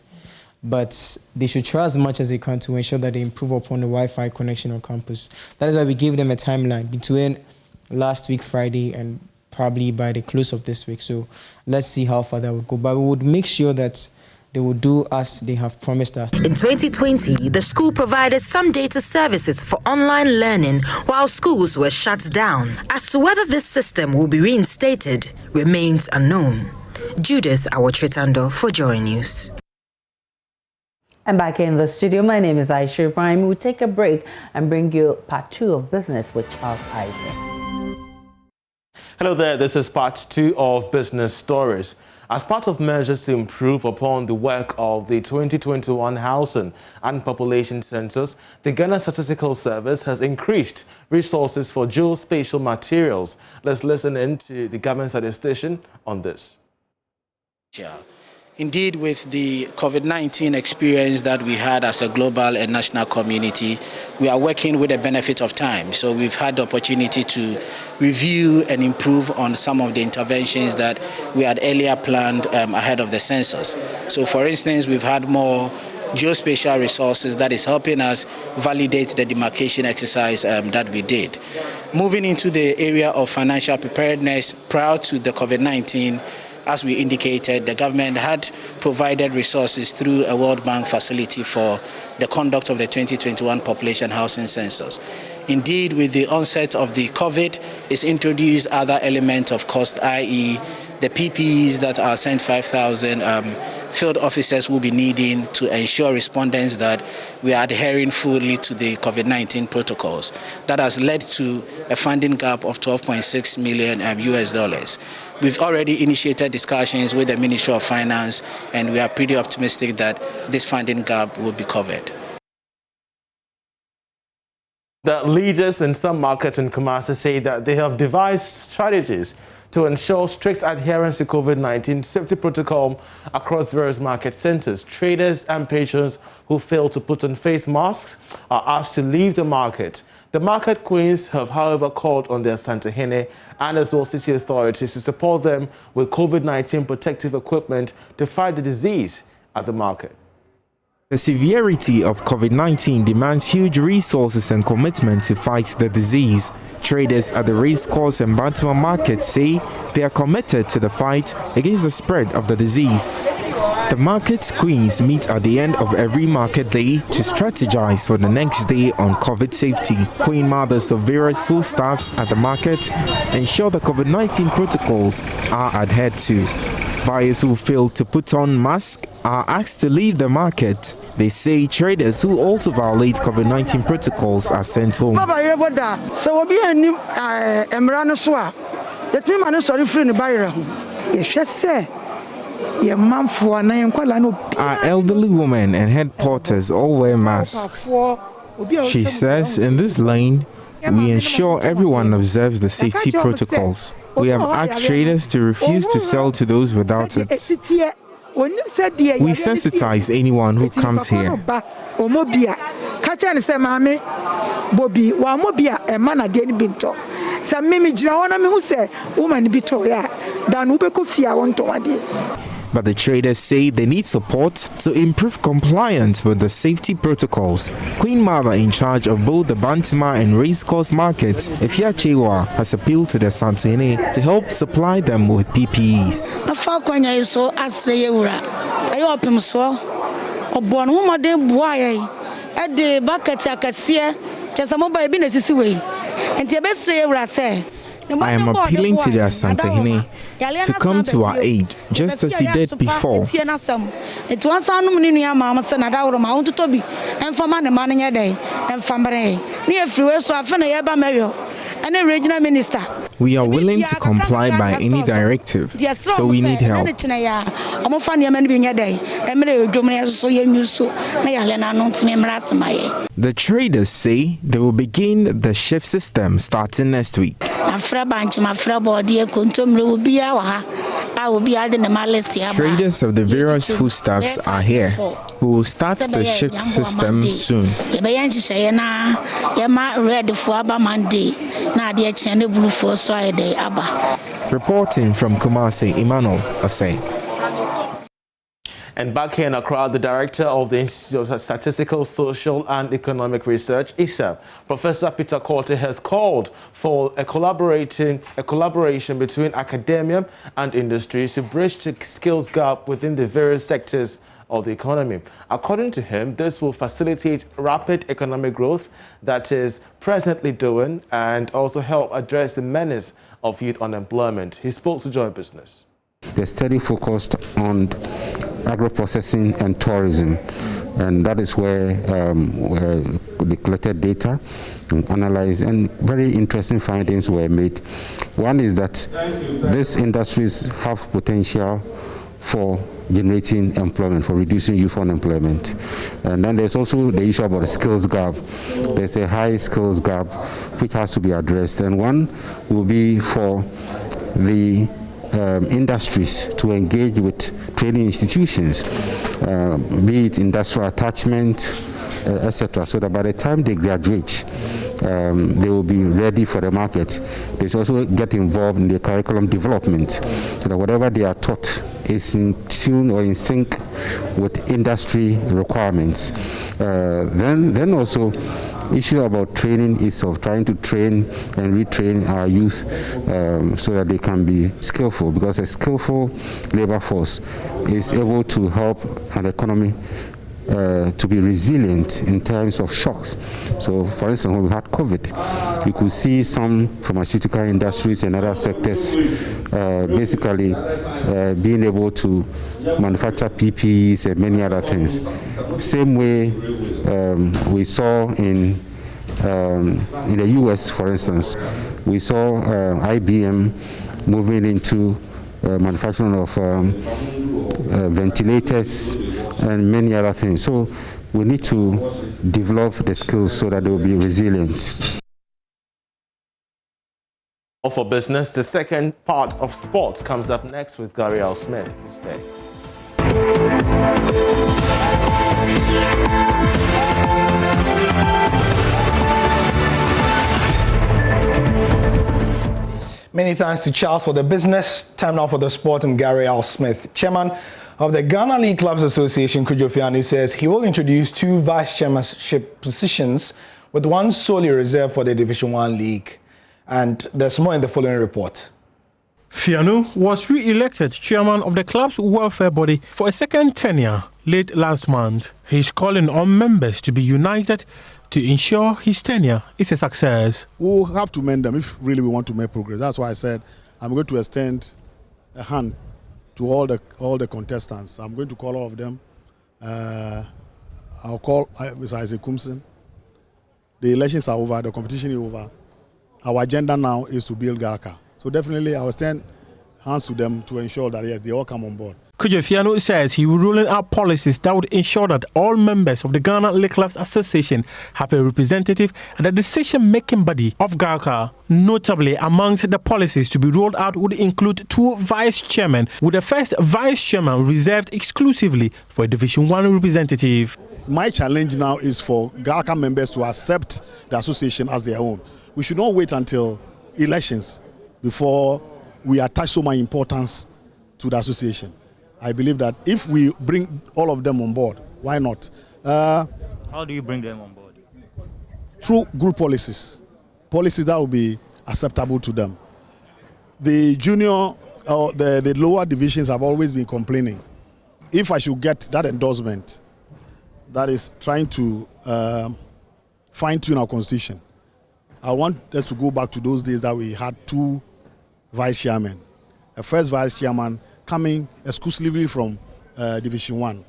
But they should try as much as they can to ensure that they improve upon the Wi-Fi connection on campus. That is why we gave them a timeline between last week, Friday, and probably by the close of this week. So let's see how far that would go. But we would make sure that they will do as they have promised us. In 2020, the school provided some data services for online learning while schools were shut down. As to whether this system will be reinstated remains unknown. Judith Awotritando for Joy News. And back in the studio, my name is Aisha Ibrahim. We'll take a break and bring you part 2 of Business with Charles Isaac. Hello there, this is part 2 of Business Stories. As part of measures to improve upon the work of the 2021 Housing and Population Census, the Ghana Statistical Service has increased resources for geospatial materials. Let's listen in to the government statistician on this. Yeah. Indeed, with the COVID-19 experience that we had as a global and national community, we are working with the benefit of time. So we've had the opportunity to review and improve on some of the interventions that we had earlier planned ahead of the census. So for instance, we've had more geospatial resources that is helping us validate the demarcation exercise that we did. Moving into the area of financial preparedness, prior to the COVID-19, as we indicated, the government had provided resources through a World Bank facility for the conduct of the 2021 population housing census. Indeed, with the onset of the COVID, it's introduced other elements of cost, i.e. the PPEs that our Cent 5,000 field officers will be needing to ensure respondents that we are adhering fully to the COVID-19 protocols. That has led to a funding gap of $12.6 million US. We've already initiated discussions with the Ministry of Finance, and we are pretty optimistic that this funding gap will be covered. The leaders in some markets in Kumasi say that they have devised strategies to ensure strict adherence to COVID-19 safety protocol across various market centers. Traders and patrons who fail to put on face masks are asked to leave the market. The market queens have, however, called on their Santahene and as well city authorities to support them with COVID-19 protective equipment to fight the disease at the market. The severity of COVID-19 demands huge resources and commitment to fight the disease. Traders at the racecourse and Bantama market say they are committed to the fight against the spread of the disease. The market queens meet at the end of every market day to strategize for the next day on COVID safety. Queen mothers of various food staffs at the market ensure the COVID-19 protocols are adhered to. Buyers who fail to put on masks are asked to leave the market. They say traders who also violate COVID-19 protocols are sent home. Our elderly women and head porters all wear masks. She says in this lane, we ensure everyone observes the safety protocols. We have asked traders to refuse to sell to those without it. We sensitize anyone who comes here. But the traders say they need support to improve compliance with the safety protocols. Queen Mother in charge of both the Bantama and Racecourse markets, Ifya Chewa, has appealed to the Santene to help supply them with PPEs. I am appealing to the Asantehene to come to our aid, just as he did before. We are willing to comply by any directive, so we need help. The traders say they will begin the shift system starting next week. Traders of the various foodstuffs are here. We will start the shift system soon. Reporting from Kumasi, Emmanuel Osei. And back here in Accra, the director of the Institute of Statistical, Social and Economic Research, ISEP, Professor Peter Korte, has called for a collaboration between academia and industry to bridge the skills gap within the various sectors of the economy. According to him, this will facilitate rapid economic growth that is presently doing and also help address the menace of youth unemployment. He spoke to Joy Business. The study focused on agro-processing and tourism, and that is where they collected data and analyzed, and very interesting findings were made. One is that these industries have potential for generating employment, for reducing youth unemployment. And then there's also the issue about the skills gap. There's a high skills gap which has to be addressed, and one will be for the industries to engage with training institutions, be it industrial attachment, etc., so that by the time they graduate, they will be ready for the market. They should also get involved in the curriculum development, so that whatever they are taught is in tune or in sync with industry requirements. Then also, issue about training is of trying to train and retrain our youth so that they can be skillful, because a skillful labor force is able to help an economy to be resilient in terms of shocks. So, for instance, when we had COVID, you could see some pharmaceutical industries and other sectors basically being able to manufacture PPEs and many other things. Same way we saw in the US, for instance, we saw IBM moving into manufacturing of ventilators and many other things. So we need to develop the skills so that they will be resilient. For business, the second part of sport comes up next with Gary L. Smith. Stay. Many thanks to Charles for the business. Time now for the sport and Gary L. Smith. Chairman, of the Ghana League Clubs Association, Kojo Fianu, says he will introduce 2 vice chairmanship positions with one solely reserved for the Division 1 league. And there's more in the following report. Fianu was re-elected chairman of the club's welfare body for a second tenure late last month. He's calling on members to be united to ensure his tenure is a success. We'll have to mend them if really we want to make progress. That's why I said I'm going to extend a hand to all the contestants. I'm going to call all of them. I'll call Mr. Isaac Kumsin. The elections are over, the competition is over. Our agenda now is to build Garka. So definitely I will extend hands to them to ensure that yes, they all come on board. Kojo Fianu says he will rolling out policies that would ensure that all members of the Ghana League Clubs Association have a representative at the decision-making body of Garka. Notably, amongst the policies to be rolled out would include 2 vice chairmen, with the first vice chairman reserved exclusively for a Division 1 representative. My challenge now is for Garka members to accept the association as their own. We should not wait until elections before we attach so much importance to the association. I believe that if we bring all of them on board, why not? How do you bring them on board? Through group policies that will be acceptable to them. The junior or the lower divisions have always been complaining. If I should get that endorsement, that is trying to fine-tune our constitution, I want us to go back to those days that we had 2 vice chairmen. The first vice chairman coming exclusively from Division 1,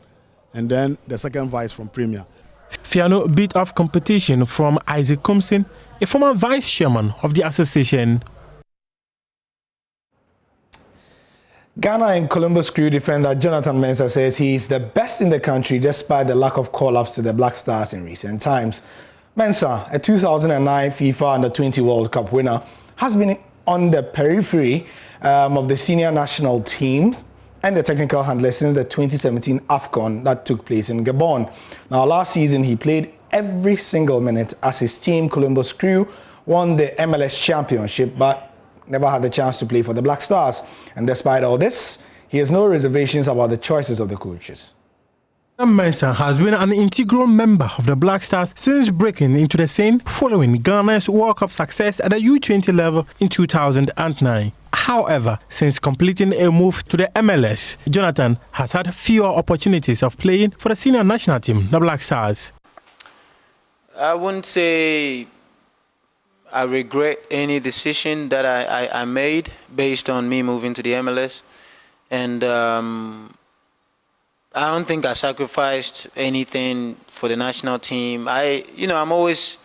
and then the second vice from Premier. Fianu beat off competition from Isaac Kumsin, a former vice chairman of the association. Ghana and Columbus Crew defender Jonathan Mensah says he is the best in the country despite the lack of call-ups to the Black Stars in recent times. Mensah, a 2009 FIFA Under-20 World Cup winner, has been on the periphery of the senior national team and the technical handler since the 2017 AFCON that took place in Gabon. Now, last season, he played every single minute as his team, Columbus Crew, won the MLS Championship, but never had the chance to play for the Black Stars. And despite all this, he has no reservations about the choices of the coaches. Mensah has been an integral member of the Black Stars since breaking into the scene following Ghana's World Cup success at the U20 level in 2009. However, since completing a move to the MLS, Jonathan has had fewer opportunities of playing for the senior national team, the Black Stars. I wouldn't say I regret any decision that I made based on me moving to the MLS. And I don't think I sacrificed anything for the national team. I'm always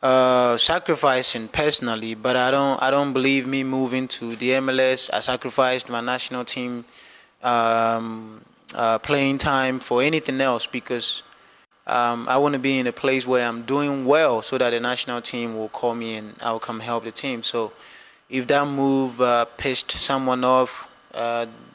sacrificing personally, but I don't believe me moving to the MLS. I sacrificed my national team playing time for anything else because I want to be in a place where I'm doing well so that the national team will call me and I'll come help the team. So if that move pissed someone off,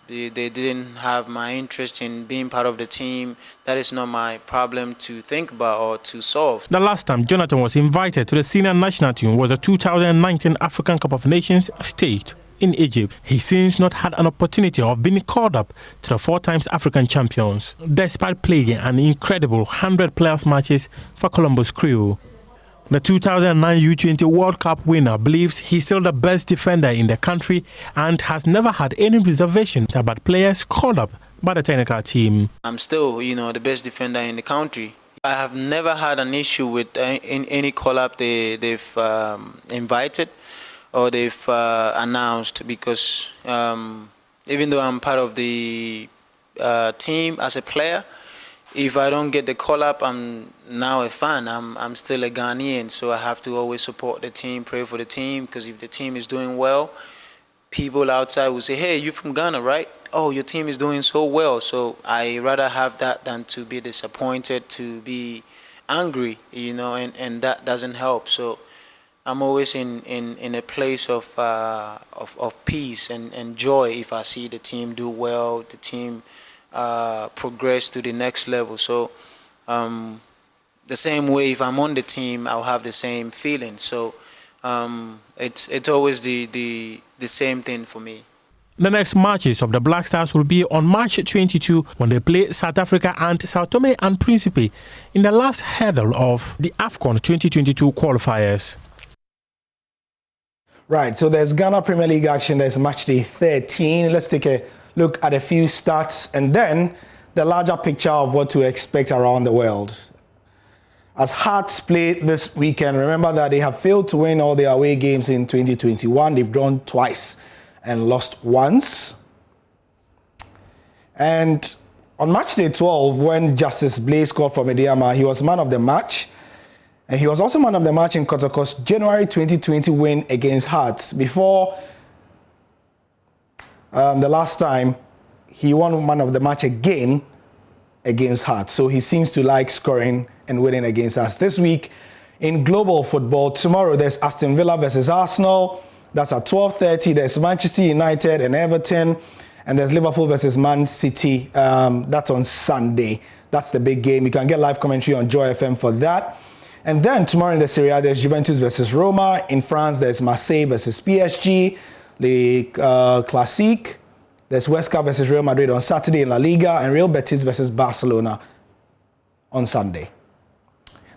they didn't have my interest in being part of the team, that is not my problem to think about or to solve. The last time Jonathan was invited to the senior national team was the 2019 African Cup of Nations stage in Egypt. He since not had an opportunity of being called up to the 4 times African champions, despite playing an incredible 100+ matches for Columbus Crew. The 2009 U20 World Cup winner believes he's still the best defender in the country and has never had any reservations about players called up by the technical team. I'm still, the best defender in the country. I have never had an issue with any call-up they've invited or they've announced because even though I'm part of the team as a player, if I don't get the call-up, I'm now a fan. I'm still a Ghanaian, so I have to always support the team, pray for the team, because if the team is doing well, people outside will say, hey, you're from Ghana, right? Oh, your team is doing so well. So I rather have that than to be disappointed, to be angry, and that doesn't help. So I'm always in a place of peace and joy if I see the team do well, the team progress to the next level. So the same way, if I'm on the team, I'll have the same feeling. So it's always the same thing for me. The next matches of the Black Stars will be on March 22 when they play South Africa and Sao Tome and Principe in the last hurdle of the AFCON 2022 qualifiers. Right, so there's Ghana Premier League action. There's match day 13. Let's take a look at a few stats and then the larger picture of what to expect around the world. As Hearts play this weekend, remember that they have failed to win all their away games in 2021. They've drawn twice and lost once. And on match day 12, when Justice Blaise scored for Mediama, he was man of the match. And he was also man of the match in Kotoko's January 2020 win against Hearts. Before the last time, he won man of the match again against Hearts. So he seems to like scoring and winning against us. This week in global football, tomorrow there's Aston Villa versus Arsenal. That's at 12:30. There's Manchester United and Everton. And there's Liverpool versus Man City. That's on Sunday. That's the big game. You can get live commentary on Joy FM for that. And then tomorrow in the Serie A, there's Juventus versus Roma. In France, there's Marseille versus PSG. The Classique. There's Huesca versus Real Madrid on Saturday in La Liga. And Real Betis versus Barcelona on Sunday.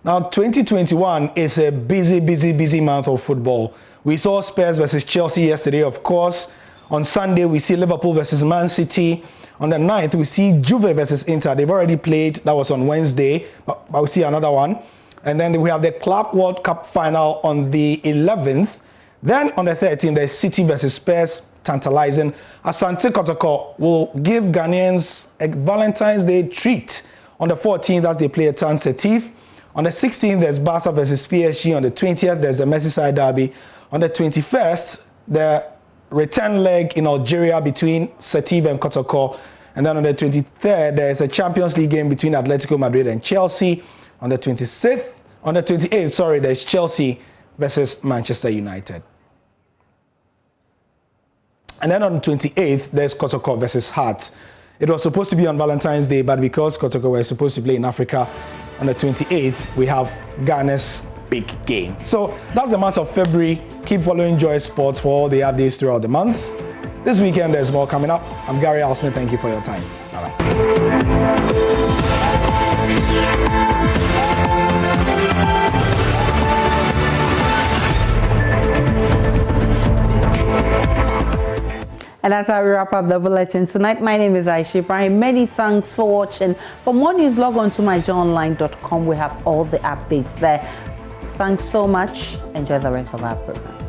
Now, 2021 is a busy month of football. We saw Spurs versus Chelsea yesterday, of course. On Sunday, we see Liverpool versus Man City. On the 9th, we see Juve versus Inter. They've already played. That was on Wednesday. But we'll see another one. And then we have the Club World Cup final on the 11th. Then on the 13th, there's City versus Spurs. Tantalizing. Asante Kotoko will give Ghanaians a Valentine's Day treat. On the 14th, as they play at Tan Setif. On the 16th, there's Barca versus PSG. On the 20th, there's the Merseyside derby. On the 21st, the return leg in Algeria between Setif and Kotoko. And then on the 23rd, there's a Champions League game between Atletico Madrid and Chelsea. On the 28th, there's Chelsea versus Manchester United. And then on the 28th, there's Kotoko versus Hearts. It was supposed to be on Valentine's Day, but because Kotoko were supposed to play in Africa, on the 28th, we have Ghana's big game. So that's the month of February. Keep following Joy Sports for all the updates throughout the month. This weekend, there's more coming up. I'm Gary Alsmith. Thank you for your time. Bye-bye. And that's how we wrap up the bulletin tonight. My name is Aisha Ibrahim. Many thanks for watching. For more news, log on to myjoyonline.com. We have all the updates there. Thanks so much. Enjoy the rest of our programs.